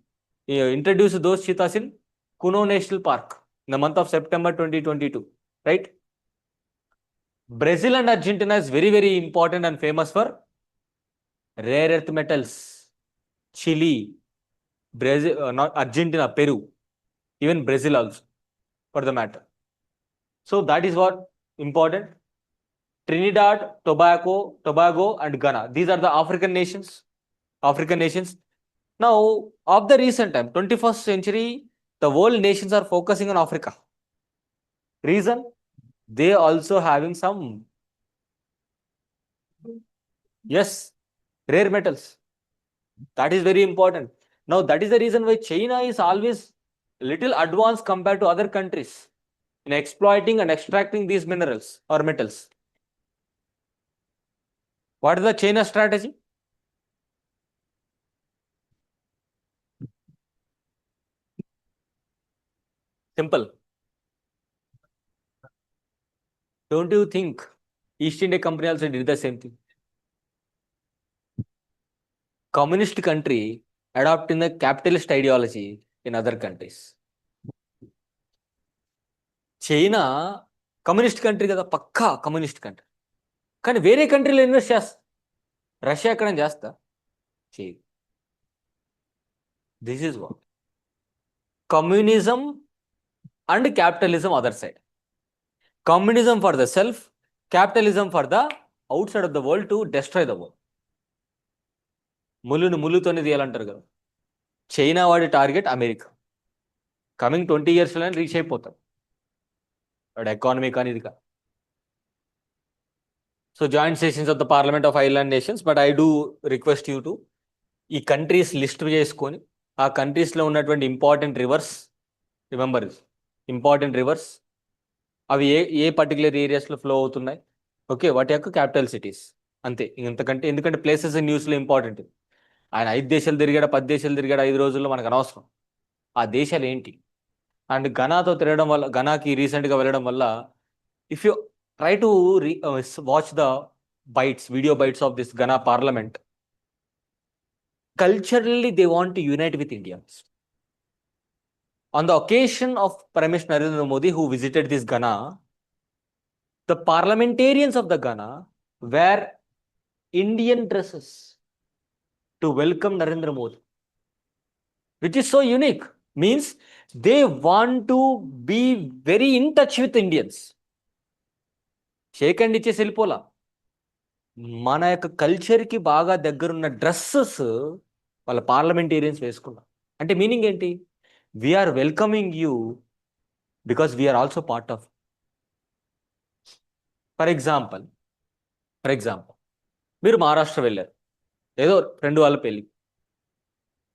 introduced those cheetahs in Kuno National Park in the month of September 2022, right? Brazil and Argentina is very, very important and famous for rare earth metals. Chile, Brazil, not Argentina, Peru, even Brazil also, for the matter. So that is what important. Trinidad, Tobago, and Ghana. These are the African nations. Now, of the recent time, 21st century, the world nations are focusing on Africa. Reason? They also having some, yes, rare metals. That is very important. Now, that is the reason why China is always little advanced compared to other countries in exploiting and extracting these minerals or metals. What is the China strategy? Simple. Don't you think East India Company also did the same thing? Communist country adopting the capitalist ideology in other countries. China communist country కదా, పక్కా communist country. కానీ వేరే కంట్రీలో invest చేస్తా. Russia ఎక్కడ చేస్తా చేయదు. This is what communism and capitalism other side. Communism for the self, capitalism for the outside of the world to destroy the world. ములును ములుతోనే తీయాలంటారు కదా. చైనా వాడి target America. Coming 20 years reach అయిపోతాం వాడు ఎకానమీ కానీ ఇది కాదు. So joint sessions of the parliament of island nations. But I do request you to ఈ కంట్రీస్ లిస్ట్ చేసుకొని ఆ కంట్రీస్లో ఉన్నటువంటి important reverse, remember important rivers, అవి ఏ పర్టికులర్ ఏరియాస్లో ఫ్లో అవుతున్నాయి, ఓకే, వాటి యొక్క క్యాపిటల్ సిటీస్, అంతే. ఇంతకంటే ఎందుకంటే ప్లేసెస్ న్యూస్లో ఇంపార్టెంట్. ఆయన 5 దేశాలు తిరిగాడు, 10 దేశాలు తిరిగాడు 5 రోజుల్లో, మనకు అనవసరం ఆ దేశాలు ఏంటి. అండ్ ఘనాతో తిరగడం వల్ల, ఘనాకి రీసెంట్గా వెళ్ళడం వల్ల, if you try to watch the video bites of this Ghana parliament. Culturally, they want to unite with Indians. On the occasion of Prime Minister Narendra Modi, who visited this Ghana, the parliamentarians of the Ghana wear Indian dresses, to welcome Narendra Modi, which is so unique. Means they want to be very in touch with Indians. Shake hand ఇచ్చేసి వెళ్ళిపోలా. మన యొక్క కల్చర్కి బాగా దగ్గరున్న dresses వాళ్ళ parliamentarians వేసుకున్నారు. అంటే meaning ఏంటి? We're welcoming you because we're also part of. For example మీరు మహారాష్ట్ర వెళ్ళారు, ఏదో ఫ్రెండ్ వాళ్ళ పెళ్ళి.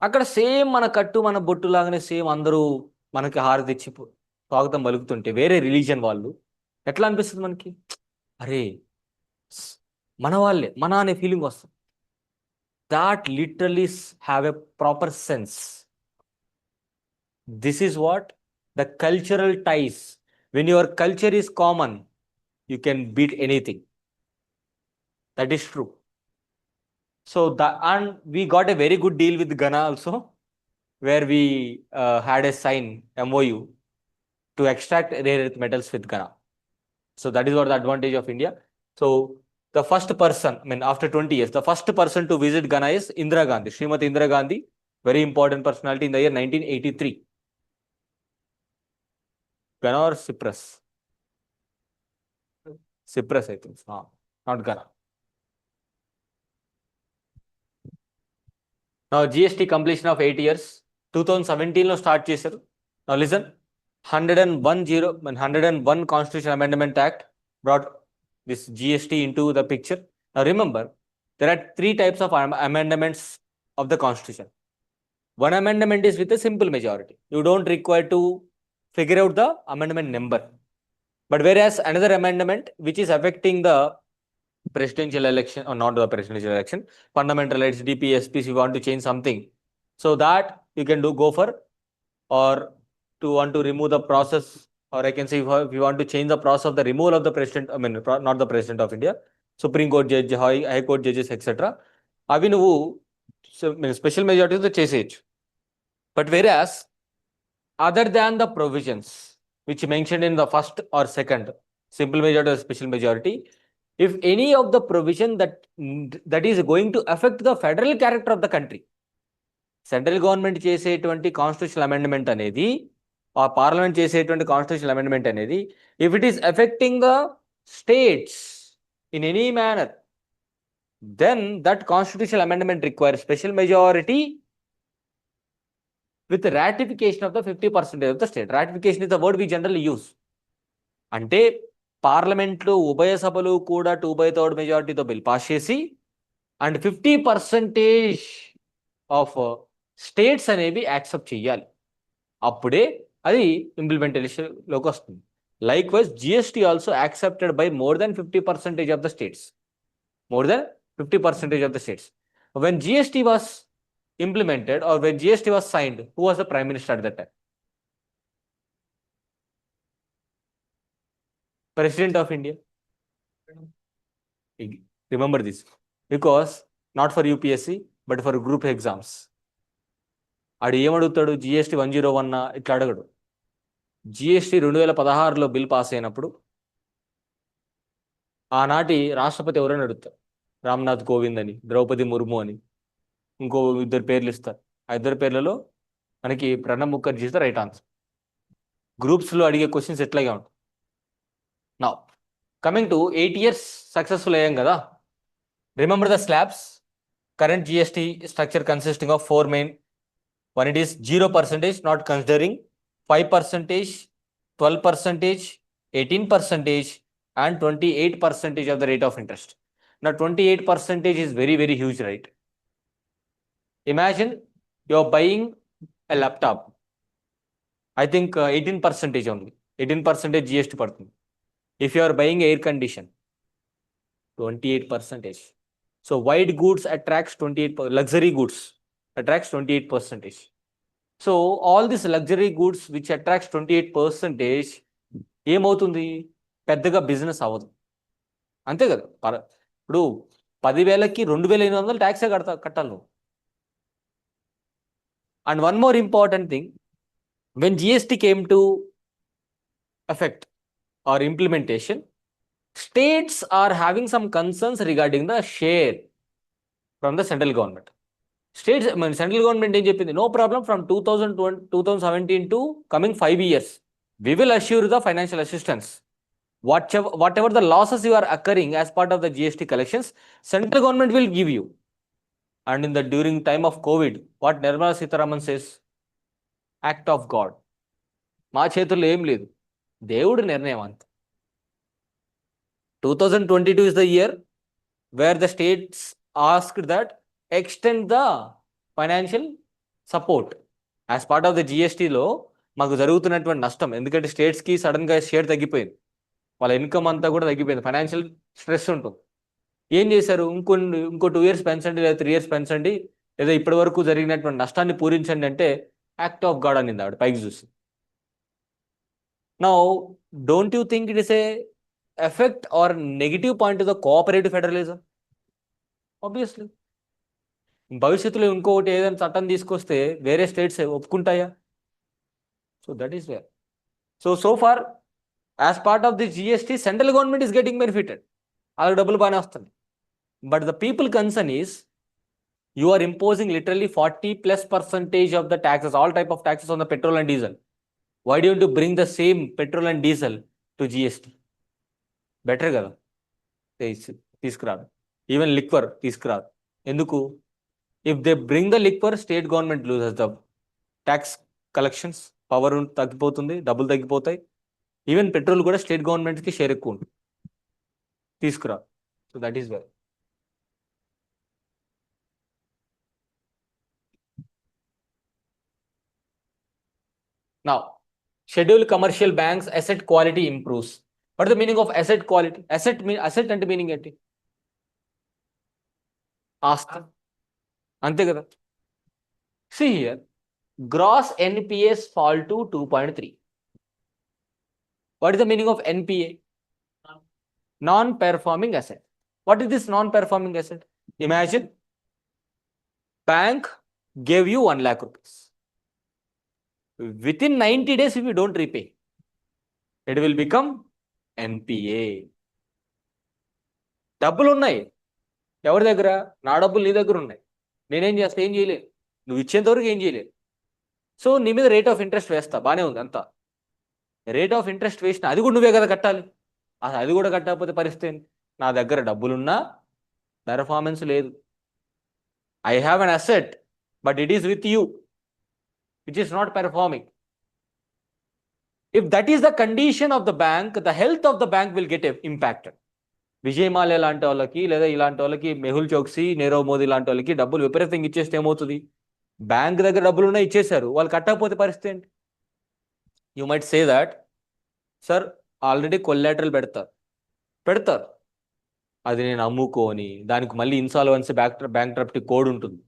అక్కడ సేమ్ మన కట్టు మన బొట్టు లాగానే సేమ్ అందరూ మనకి హారతి ఇచ్చి స్వాగతం పలుకుతుంటే వేరే రిలీజియన్ వాళ్ళు ఎట్లా అనిపిస్తుంది మనకి? అరే మన వాళ్ళే, మన అనే ఫీలింగ్ వస్తుంది. That literally have a proper sense. This is what the cultural ties. When your culture is common, you can beat anything. That is true. So and we got a very good deal with Ghana also, where we had a sign MOU to extract rare earth metals with Ghana. So that is what the advantage of India. So the first person, I mean after 20 years, the first person to visit Ghana is Indira Gandhi, Srimati Indira Gandhi, very important personality in the year 1983. Ghana or Cyprus? Cyprus, I think. Not Ghana. Now GST completion of 8 years. 2017 లో start చేశారు. Now listen, 101 Constitutional Amendment Act brought this GST into the picture. Now remember, there are 3 types of amendments of the Constitution. One amendment is with a simple majority. You don't require to figure out the amendment number. But whereas another amendment which is affecting the presidential election, or not the presidential election, fundamental rights, DP, SPs, you want to change something, so that you can go for, or to want to remove the process, or I can say if you want to change the process of the removal of the president, I mean not the president of India, Supreme Court judge, High Court judges, etc. అవి నువ్వు special మెజారిటీతో చేసేయచ్చు. But whereas other than the provisions which mentioned in the first or second, simple majority or special majority, if any of the provision that is going to affect the federal character of the country, central government చేసేటువంటి constitutional amendment అనేది, ఆ parliament చేసేటువంటి constitutional amendment అనేది, if it is affecting the states in any manner, then that constitutional amendment requires special majority with ratification of the 50% of the state. Ratification is the word we generally use. అంటే పార్లమెంట్లో ఉభయ సభలు కూడా 2/3 మెజారిటీతో bill pass చేసి and 50% of states అనేవి accept చేయాలి. అప్పుడే అది ఇంప్లిమెంటేషన్లోకి వస్తుంది. Like wise GST also accepted by more than 50% of the states. More than 50% of the states. When GST was implemented, or when GST was signed, who was the Prime Minister at that time? President of India. Remember this, because not for UPSC, but for group exams. ఆడు ఏమడుగుతాడు? GST 101 ఇట్లా అడగడు. GST 2016లో bill pass అయినప్పుడు ఆనాటి రాష్ట్రపతి ఎవరైనా అడుగుతారు, రామ్నాథ్ కోవింద్ అని, ద్రౌపది ముర్ము అని, ఇంకో 2 పేర్లు ఇస్తారు. ఆ 2 పేర్లలో మనకి Pranab Mukherjee is the right answer. గ్రూప్స్లో అడిగే క్వశ్చన్స్ ఎట్లాగే ఉంటాయి. Now coming to 8 years successful అయ్యాం కదా. Remember the slabs. Current GST structure consisting of 4 main. One it is 0% not considering, 5%, 12%, 18%, and 28% of the rate of interest. Now 28% is very, very huge, right? Imagine you're buying a laptop. I think 18% only. 18% GST పడుతుంది. If you are buying air condition, 28%. So white goods attracts 28%. Luxury goods attracts 28%. So all these luxury goods which attracts 28%, ఏమవుతుంది? పెద్దగా business అవ్వదు. అంతే కదా. ఇప్పుడు 10,000కి 2,800 ట్యాక్సే కట్టాలి నువ్వు. And one more important thing, when GST came to effect or implementation, states are having some concerns regarding the share from the central government. States central government ఏం చెప్పింది, no problem from 2017 to coming 5 years we will assure the financial assistance. Whatever the losses you are occurring as part of the GST collections, central government will give you. And in the during time of COVID, what Nirmala Sitharaman says, act of God. మా చేతుల్లో ఏం లేదు, దేవుడి నిర్ణయం అంత. 2022 is the year where the states asked that extend the financial support as part of the GST లో. మాకు జరుగుతున్నటువంటి నష్టం, ఎందుకంటే స్టేట్స్కి సడన్గా షేర్ తగ్గిపోయింది, వాళ్ళ ఇన్కమ్ అంతా కూడా తగ్గిపోయింది, ఫైనాన్షియల్ స్ట్రెస్ ఉంటుంది. ఏం చేశారు, ఇంకో 2 years పెంచండి లేదా 3 years పెంచండి, లేదా ఇప్పటి వరకు జరిగినటువంటి నష్టాన్ని పూరించండి అంటే యాక్ట్ ఆఫ్ గాడ్ అనింది ఆవిడ పైకి చూసి. Now don't you think it is a effect or negative point to the cooperative federalism? Obviously. భవిష్యత్తులో ఇంకొకటి ఏదైనా చట్టం తీసుకొస్తే వేరే స్టేట్స్ ఒప్పుకుంటాయా? So that is where. So far as part of the GST central government is getting benefited, వాళ్ళకి డబ్బులు బాగానే వస్తుంది. But the people concern is you are imposing literally 40+% of the taxes, all type of taxes on the petrol and diesel. Why don't you bring the same petrol and diesel to GST? Better కదా తీసుకురాదు. Even liquor తీసుకురాదు. ఎందుకు? If they bring the liquor, state government loses the tax collections, power తగ్గిపోతుంది, డబ్బులు తగ్గిపోతాయి. Even petrol కూడా state గవర్నమెంట్కి share ఎక్కువ ఉంటుంది, తీసుకురాదు. So that is why. Now, scheduled commercial banks asset quality improves. What is the meaning of asset quality? Asset అంటే meaning ఏంటి? ఆస్తి అంతే కదా. See here, gross NPAs fall to 2.3. What is the meaning of NPA? Non-performing asset. What is this non-performing asset? Imagine bank gave you 1 lakh rupees. Within 90 days, if you don't repay, it will become NPA. డబ్బులు ఉన్నాయి ఎవరి దగ్గర? నా డబ్బులు నీ దగ్గర ఉన్నాయి. నేనేం చేస్తా? ఏం చేయలేదు. నువ్వు ఇచ్చేంతవరకు ఏం చేయలేదు. సో నీ మీద రేట్ ఆఫ్ ఇంట్రెస్ట్ వేస్తా, బాగానే ఉంది అంతా. రేట్ ఆఫ్ ఇంట్రెస్ట్ వేసిన అది కూడా నువ్వే కదా కట్టాలి. అది కూడా కట్టకపోతే పరిస్థితి ఏంటి? నా దగ్గర డబ్బులున్నా పెర్ఫార్మెన్స్ లేదు. I have an asset but it is with you, which is not performing. If that is the condition of the bank, the health of the bank will get impacted. Vijay Mallya లాంటి వాళ్ళకి లేదా ఇలాంటి వాళ్ళకి, మెహుల్ చోక్సీ, నీరవ్ మోదీ లాంటి వాళ్ళకి డబ్బులు విపరీతంగా ఇచ్చేస్తే ఏమవుతుంది? బ్యాంక్ దగ్గర డబ్బులున్నా ఇచ్చేశారు, వాళ్ళు కట్టకపోతే పరిస్థితి ఏంటి? You might say that sir already collateral పెడతారు, అది నేను అమ్ముకొని దానికి మళ్ళీ ఇన్సాల్వెన్సీ బ్యాంక్రప్టసీ కోడ్ ఉంటుంది,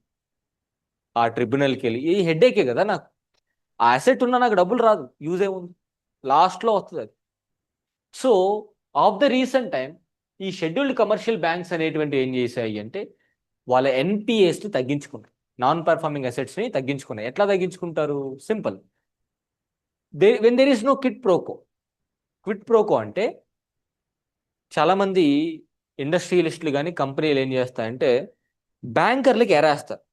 ఆ ట్రిబ్యునల్కి వెళ్ళి ఈ హెడ్ఏకే కదా నాకు. ఆ అసెట్ ఉన్నా నాకు డబ్బులు రాదు, యూజ్ ఏముంది, లాస్ట్లో వస్తుంది అది. So of the recent time ఈ షెడ్యూల్డ్ కమర్షియల్ బ్యాంక్స్ అనేటువంటి ఏం చేశాయి అంటే వాళ్ళ ఎన్పిఎస్ని తగ్గించుకుంటారు, నాన్ పర్ఫార్మింగ్ అసెట్స్ని తగ్గించుకున్నాయి. ఎట్లా తగ్గించుకుంటారు? Simple. When there is no quid pro quo అంటే చాలామంది ఇండస్ట్రియలిస్టులు కానీ కంపెనీలు ఏం చేస్తాయంటే బ్యాంకర్లకి ఎరేస్తారు.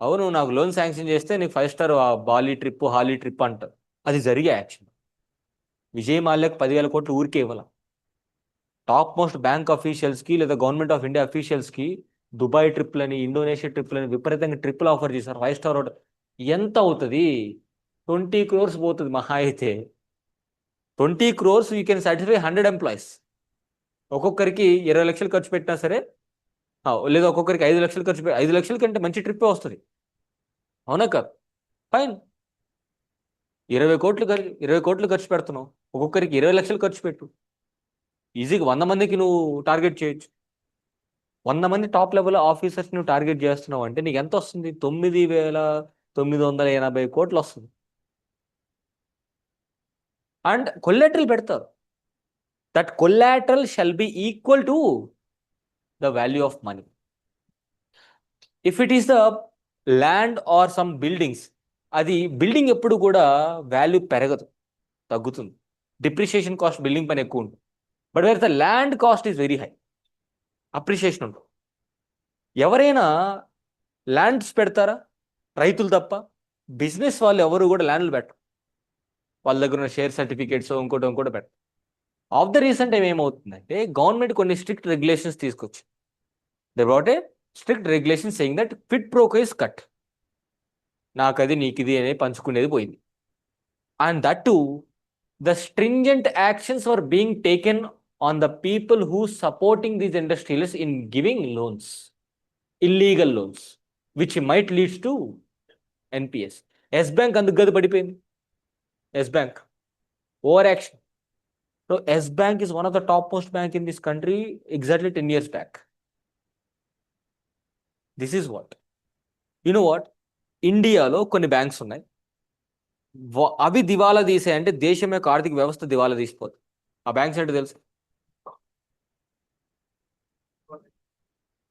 అవును నాకు లోన్ శాంక్షన్ చేస్తే నీకు 5 స్టార్ బాలీ ట్రిప్, హాలీ ట్రిప్ అంటారు. అది జరిగే యాక్షన్. విజయ్ మాల్యాకు 10,000 కోట్లు ఊరికే ఇవ్వాల. టాప్ మోస్ట్ బ్యాంక్ అఫీషియల్స్కి లేదా గవర్నమెంట్ ఆఫ్ ఇండియా అఫీషియల్స్కి దుబాయ్ ట్రిప్లని, ఇండోనేషియా ట్రిప్లని విపరీతంగా ట్రిప్లు ఆఫర్ చేశారు. 5 స్టార్ హోటల్ ఎంత అవుతుంది? 20 crores పోతుంది మహా అయితే. 20 crores you can satisfy 100 employees. ఒక్కొక్కరికి 20 లక్షలు ఖర్చు పెట్టినా సరే, లేదా ఒక్కొక్కరికి 5 లక్షలు ఖర్చు 5 లక్షల కంటే మంచి ట్రిప్పే వస్తుంది. అవునా కాదు? ఫైన్, 20 కోట్లు ఖర్చు పెడుతున్నావు, ఒక్కొక్కరికి 20 లక్షలు ఖర్చు పెట్టు, ఈజీగా 100 మందికి నువ్వు టార్గెట్ చేయొచ్చు. 100 మంది టాప్ లెవెల్ ఆఫీసర్స్ నువ్వు టార్గెట్ చేస్తున్నావు అంటే నీకు ఎంత వస్తుంది? 9,980 కోట్లు వస్తుంది. అండ్ కొల్లాటరల్ పెడతారు. That collateral shall be equal to the value of money. If it is the land or some buildings, అది బిల్డింగ్ ఎప్పుడు కూడా వాల్యూ పెరగదు, తగ్గుతుంది. డిప్రిషియేషన్ కాస్ట్ బిల్డింగ్ పైన ఎక్కువ ఉంటుంది. But where the land cost is very high, appreciation ఉంటుంది. ఎవరైనా ల్యాండ్స్ పెడతారా? రైతులు తప్ప. బిజినెస్ వాళ్ళు ఎవరు కూడా ల్యాండ్లు పెట్టరు. వాళ్ళ దగ్గర ఉన్న షేర్ సర్టిఫికేట్స్ ఇంకోటి పెట్టరు. ఆఫ్ ద రీసెంట్ టైం ఏమవుతుందంటే గవర్నమెంట్ కొన్ని స్ట్రిక్ట్ రెగ్యులేషన్స్ తీసుకొచ్చి they brought a strict regulation saying that quid pro quo is cut. నాకది నీకిది అనేది పంచుకునేది పోయింది. And that to the stringent actions were being taken on the people who supporting these industrialists in giving loans, illegal loans, which might lead to NPS. S Bank అందుకు గది పడిపోయింది. S Bank over action. So S Bank is one of the top most bank in this country exactly 10 years back. This is what, you know what, ఇండియాలో కొన్ని banks ఉన్నాయి, అవి దివాలా తీసాయంటే దేశం యొక్క ఆర్థిక వ్యవస్థ దివాలా తీసిపోతుంది. ఆ బ్యాంక్స్ అంటే తెలుసు,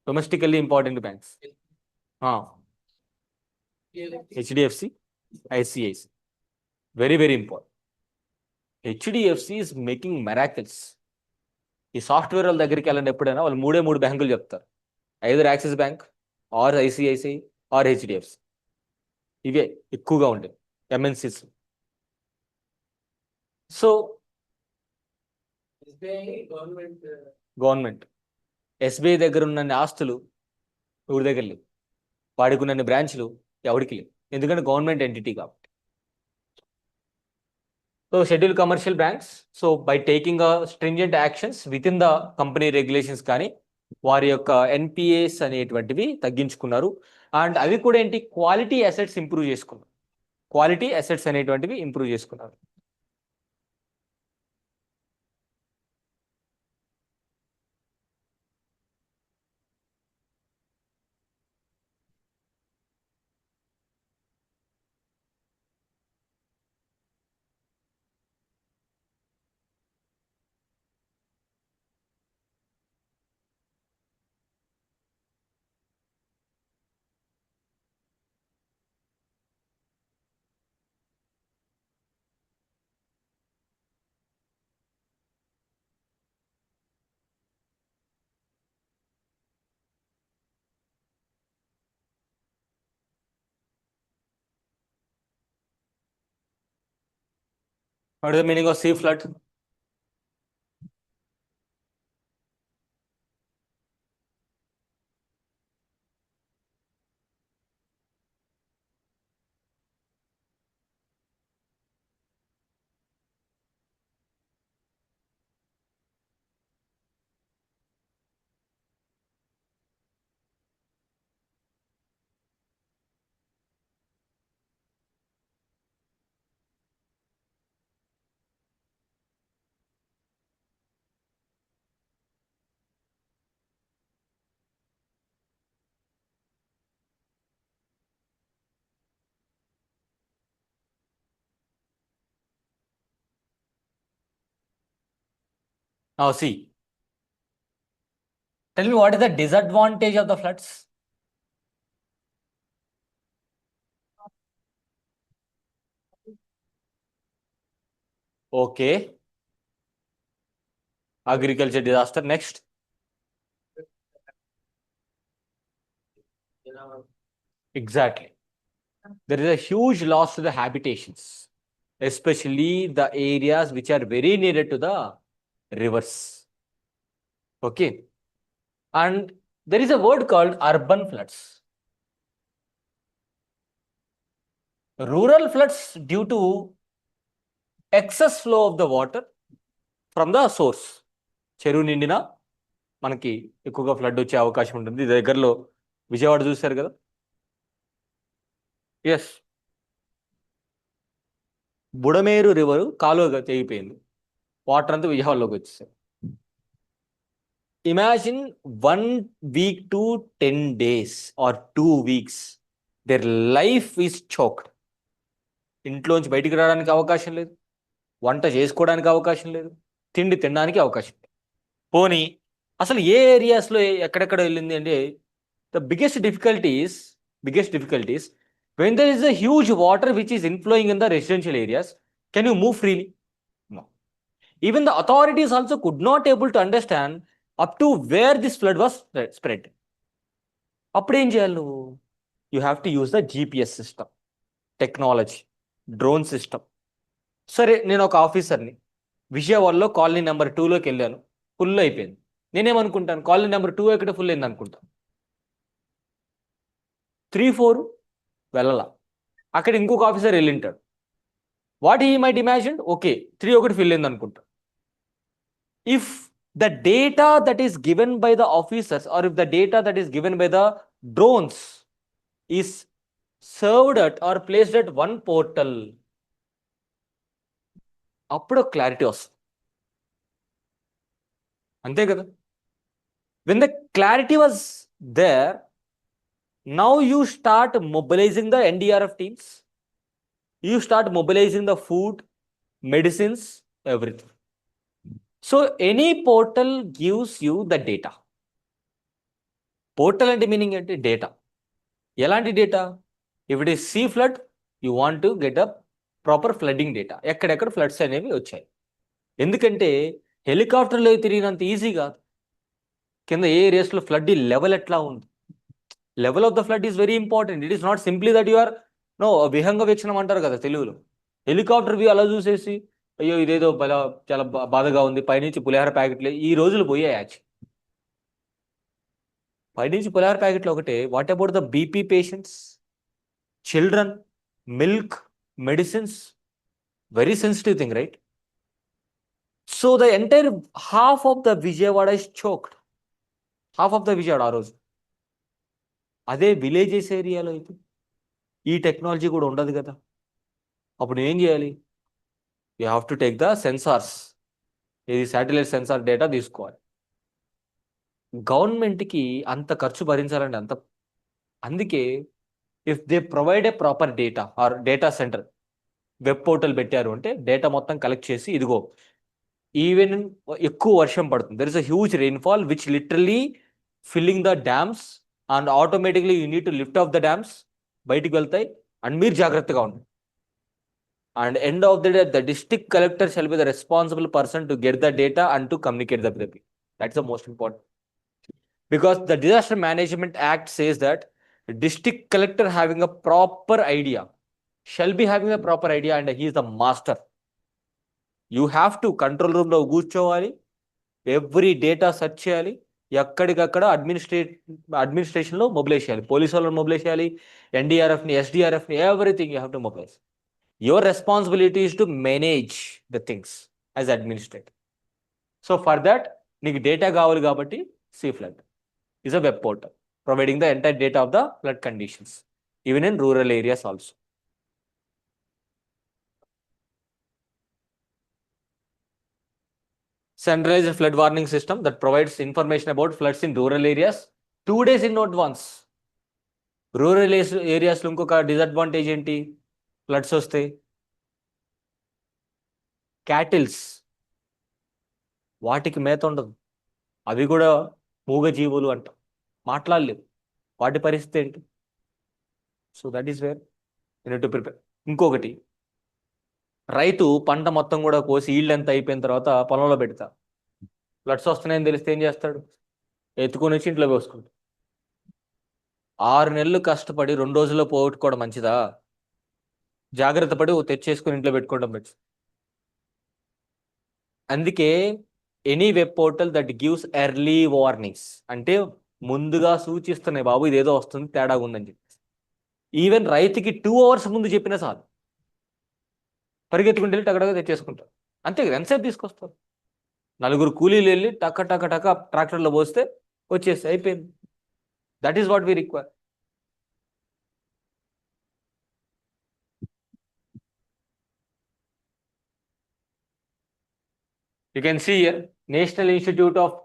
domestically important banks. HDFC, ICICI, very very important. HDFC is making miracles. ఈ సాఫ్ట్వేర్ వాళ్ళ దగ్గరికి వెళ్ళండి ఎప్పుడైనా, వాళ్ళు మూడు బ్యాంకులు చెప్తారు, either axis bank or ICICI or HDFC. ఇవే ఎక్కువగా ఉంటాయి ఎంఎన్సిస్. సో గవర్నమెంట్ ఎస్బీఐ దగ్గర ఉన్న ఆస్తులు ఎవరి దగ్గర లేవు, వాడికి ఉన్న బ్రాంచ్లు ఎవరికి లేవు, ఎందుకంటే గవర్నమెంట్ ఎంటిటీ కాబట్టి. So schedule commercial banks, so by taking stringent actions with in the company regulations కానీ వారి యొక్క ఎన్పిఏస్ అనేటువంటివి తగ్గించుకున్నారు. అండ్ అవి కూడా ఏంటి, క్వాలిటీ అసెట్స్ ఇంప్రూవ్ చేసుకున్నారు. క్వాలిటీ అసెట్స్ అనేటువంటివి ఇంప్రూవ్ చేసుకున్నారు. What is the meaning of sea flood? Now see, tell me what is the disadvantage of the floods? Okay. Agriculture disaster. Next. Exactly. There is a huge loss to the habitations, especially the areas which are very near to the rivers. Okay. And there is a word called urban floods. Rural floods due to excess flow of the water from the source. చెరువు నిండినా మనకి ఎక్కువగా flood వచ్చే అవకాశం ఉంటుంది. దగ్గరలో విజయవాడ చూశారు కదా. Yes, Budameru river కాలువగా తెగిపోయింది, వాటర్ అంతా విజయవాడలోకి వచ్చేసాయి. Imagine 1 week to 10 days or 2 weeks their life is choked. ఇంట్లోంచి బయటికి రావడానికి అవకాశం లేదు, వంట చేసుకోవడానికి అవకాశం లేదు, తిండి తినడానికి అవకాశం లేదు. పోనీ అసలు ఏ ఏరియాస్లో ఎక్కడెక్కడ వెళ్ళింది అంటే the biggest difficulties when there is a huge water which is inflowing in the residential areas, can you move freely? No. Even the authorities also could not able to understand up to where this flood was spread. అప్పుడు ఏం చేయాలి నువ్వు? you have to use the GPS system, technology, drone system. సరే, నేను ఒక ఆఫీసర్ని, విజయవాడలో colony number 2లోకి వెళ్ళాను, ఫుల్ అయిపోయింది. నేనేమనుకుంటాను, కాలనీ నెంబర్ 2 ఎక్కడ ఫుల్ అయింది అనుకుంటాను. 3, 4 వెళ్ళాల. అక్కడ ఇంకొక ఆఫీసర్ వెళ్ళింటాడు. What he might imagine, okay 3 ఒకటి ఫిల్ అయింది అనుకుంటా. If the data that is given by the officers, or if the data that is given by the drones is served at or placed at one portal, అప్పుడు clarity వస్తుంది. అంతే కదా? when the clarity was there, now you start mobilizing the NDRF teams, you start mobilizing the food, medicines, everything. So any portal gives you the data. Portal అంటే meaning ఏంటి? Data. ఎలాంటి data? If it is sea flood, you want to get a proper flooding data. ఎక్కడెక్కడ floods అనేవి వచ్చాయి. ఎందుకంటే హెలికాప్టర్లో తిరిగినంత easy కాదు. కింద ఏ ఏరియాస్లో ఫ్లడ్ లెవెల్ ఎట్లా ఉంది, level of the flood is very important. It is not simply that you are no విహంగ వీక్షణం అంటారు కదా తెలుగులో. హెలికాప్టర్ వ్యూ అలా చూసేసి అయ్యో ఇదేదో చాలా బాధగా ఉంది, పైనుంచి పులిహార ప్యాకెట్లు ఈ రోజులు పోయాయి. యాక్చువల్లీ పైనుంచి పులిహార ప్యాకెట్లు ఒకటే. What about the BP patients, children, milk, medicines, very sensitive thing, right? So the entire half of the Vijayawada is choked. Half of the Vijayawada ఆ రోజు. అదే విలేజెస్ ఏరియాలో అయితే ఈ టెక్నాలజీ కూడా ఉండదు కదా. అప్పుడు ఏం చేయాలి? You have to take the sensors, ఇది శాటిలైట్ సెన్సార్ డేటా తీసుకోవాలి. గవర్నమెంట్కి అంత ఖర్చు భరించాలండి, అంత. అందుకే if they provide a proper data or data center, web portal పెట్టారు అంటే డేటా మొత్తం కలెక్ట్ చేసి, ఇదిగో ఈవెన్ ఎక్కువ వర్షం పడుతుంది, there is a huge rainfall which literally filling the dams and automatically you need to lift of the dams, బయటికి వెళ్తాయి అండ్ మీరు జాగ్రత్తగా ఉండండి. And end of the day the district collector shall be the responsible person to get the data and to communicate the people. That's the most important. Because the Disaster Management Act says that district collector having a proper idea shall be having a proper idea and he is the master. You have to control room లో కూర్చోవాలి, every data search చేయాలి, ఎక్కడికక్కడ అడ్మినిస్ట్రేషన్లో mobilise చేయాలి, police వాళ్ళని mobilise చేయాలి, ఎన్డీఆర్ఎఫ్ని, ఎస్డీఆర్ఎఫ్ని, everything you have to mobilise. Your responsibility is to manage the things as administrator. So for that నీకు డేటా కావాలి కాబట్టి C flood is a web portal providing the entire data of the flood conditions, even in rural areas also. Centralized flood warning system that provides information about floods in rural areas 2 days in advance. Rural ఏరియాస్లో ఇంకొక disadvantage ఏంటి? Floods వస్తాయి, cattles, వాటికి మేత ఉండదు, అవి కూడా మూగజీవులు అంట, మాట్లాడలేవు, వాటి పరిస్థితి ఏంటి? So that is where you need to prepare. ఇంకొకటి, రైతు పంట మొత్తం కూడా కోసి ఈల్డ్ ఎంత అయిపోయిన తర్వాత పొలంలో పెడతా, ఫ్లడ్స్ వస్తున్నాయని తెలిస్తే ఏం చేస్తాడు? ఎత్తుకొని వచ్చి ఇంట్లో పోసుకుంటాడు. 6 నెలలు కష్టపడి 2 రోజుల్లో పోగొట్టుకోవడం మంచిదా? జాగ్రత్త పడి తెచ్చేసుకుని ఇంట్లో పెట్టుకోవడం మంచిది. అందుకే any web portal that gives early warnings, అంటే ముందుగా సూచిస్తున్నాయి, బాబు ఇదేదో వస్తుంది, తేడాగా ఉందని చెప్పి. ఈవెన్ రైతుకి 2 hours ముందు చెప్పినా చాలు, పరిగెత్తుకుంటూ వెళ్ళి టగడగా తెచ్చేసుకుంటారు. అంతే కదా, ఎంతసేపు తీసుకొస్తారు? 4 కూలీలు వెళ్ళి టక్క టక్క టక్క ట్రాక్టర్లో పోస్తే వచ్చేసి అయిపోయింది. That is what we require. You can see here national institute of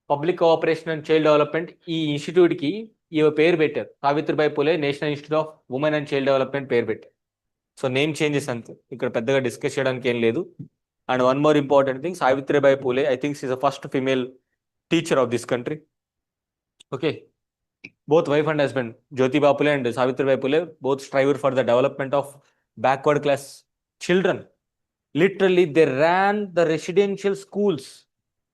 public cooperation and child development. ఈ ఇన్స్టిట్యూట్కి ఈ పేరు పెట్టారు, Savitribai Phule national institute of women and child development పేరు పెట్టారు. సో నేమ్ చేంజెస్ అంతే, ఇక్కడ పెద్దగా డిస్కస్ చేయడానికి ఏం లేదు. And one more important thing, Savitribai Phule I think is the first female teacher of this country. Okay, both wife and husband, Jyotiba Phule and Savitribai Phule, both striver for the development of backward class children. Literally they ran the residential schools,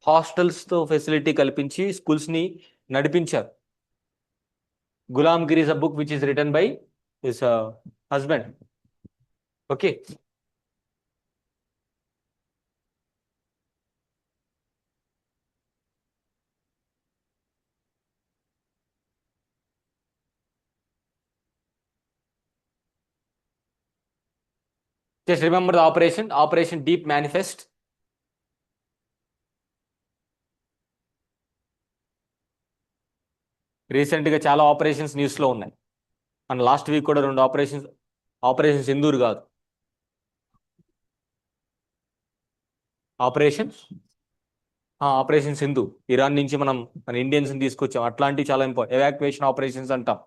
హాస్టల్స్తో facility కల్పించి స్కూల్స్ని నడిపించారు. Gulamgir is a book which is written by his husband. Okay. Just remember the Operation Deep Manifest. రీసెంట్గా చాలా operations న్యూస్లో ఉన్నాయి. And last week కూడా 2 operation Sindoor కాదు, ఆపరేషన్ సింధు. ఇరాన్ నుంచి మన ఇండియన్స్ తీసుకొచ్చాం. అట్లాంటివి చాలా ఇంపార్టెంట్. ఎవాక్యుయేషన్ ఆపరేషన్స్ అంటాం.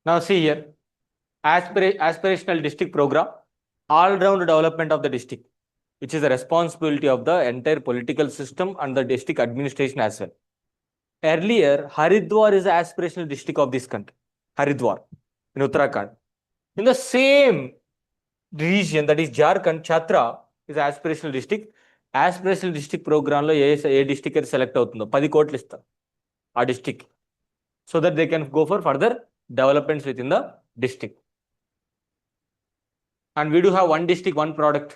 Now see here, aspirational district program, all-round development of the district, which is the responsibility of the entire political system and the district administration as well. Earlier, Haridwar is the aspirational district of this country. Haridwar in Uttarakhand. In the same region, that is Jharkhand, Chhatra is aspirational district. Aspirational district program లో ఏ district అయితే select అవుతుందో 10 కోట్లు ఇస్తారు ఆ district, so that they can go for further developments within the district. And we do have one district, one product.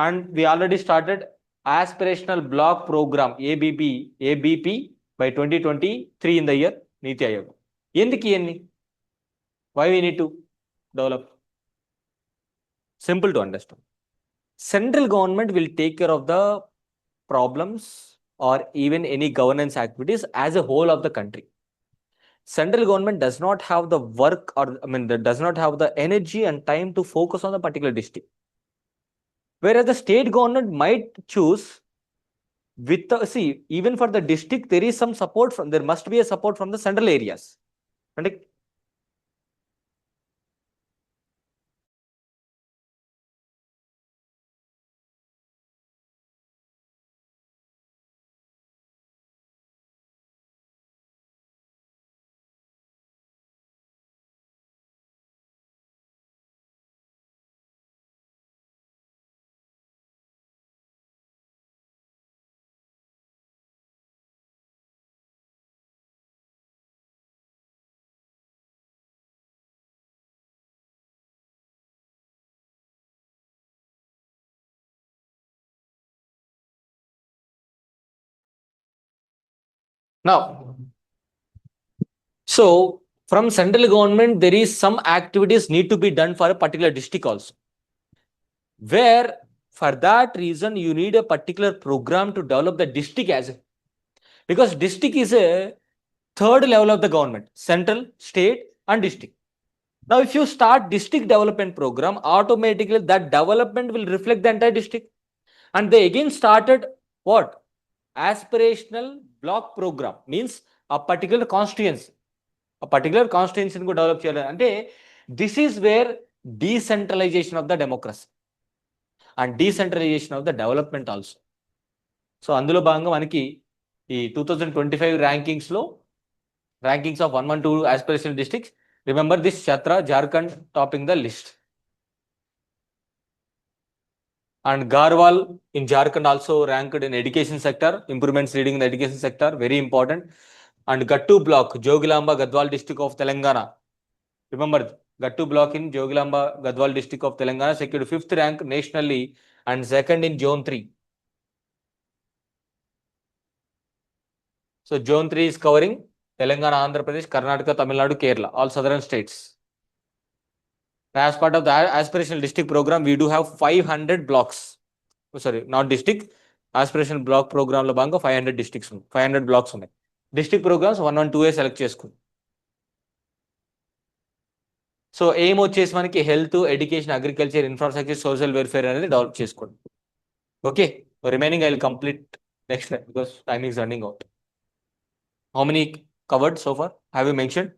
And we already started aspirational block program, ABP by 2023 in the year Niti Aayog. ఎందుకు ఇవన్నీ? Why we need to develop? Simple to understand. Central government will take care of the problems or even any governance activities as a whole of the country. Central government does not have the work does not have the energy and time to focus on the particular district. Whereas the state government might choose even for the district, there is some support there must be a support from the central areas. And now, so from central government, there is some activities need to be done for a particular district also, where for that reason you need a particular program to develop the district as a, because district is a third level of the government, central, state and district. Now if you start district development program, automatically that development will reflect the entire district. And they again started what? Aspirational block program, means a particular constituency కు develop చేయాలి. అంటే this is where decentralization of the democracy and decentralization of the development also. So అందులో భాగంగా మనకి ఈ 2025 ర్యాంకింగ్స్లో rankings of 112 aspirational districts. Remember this Chhatra, Jharkhand topping the list. And Garhwal in Jharkhand also ranked in education sector, improvements leading in the education sector, very important. And Gattu block, Jogilamba, Gadwal district of Telangana. Remember, Gattu block in Jogilamba, Gadwal district of Telangana secured 5th rank nationally and 2nd in Zone 3. So Zone 3 is covering Telangana, Andhra Pradesh, Karnataka, Tamil Nadu, Kerala, all southern states. As part of the aspirational district program, we do have 500 blocks. Oh, sorry, not district. Aspirational block program లో భాగంగా 500 districts ఉన్నాయి, 500 blocks ఉన్నాయి. District programs 1 and 2 select చేసుకుని. So aim వచ్చేసి మనకి health, education, agriculture, infrastructure, social welfare అనేది develop చేసుకోండి. Okay, remaining I will complete next time because time is running out. How many covered so far? Have you mention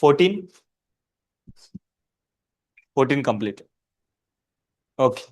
14 complete. Okay.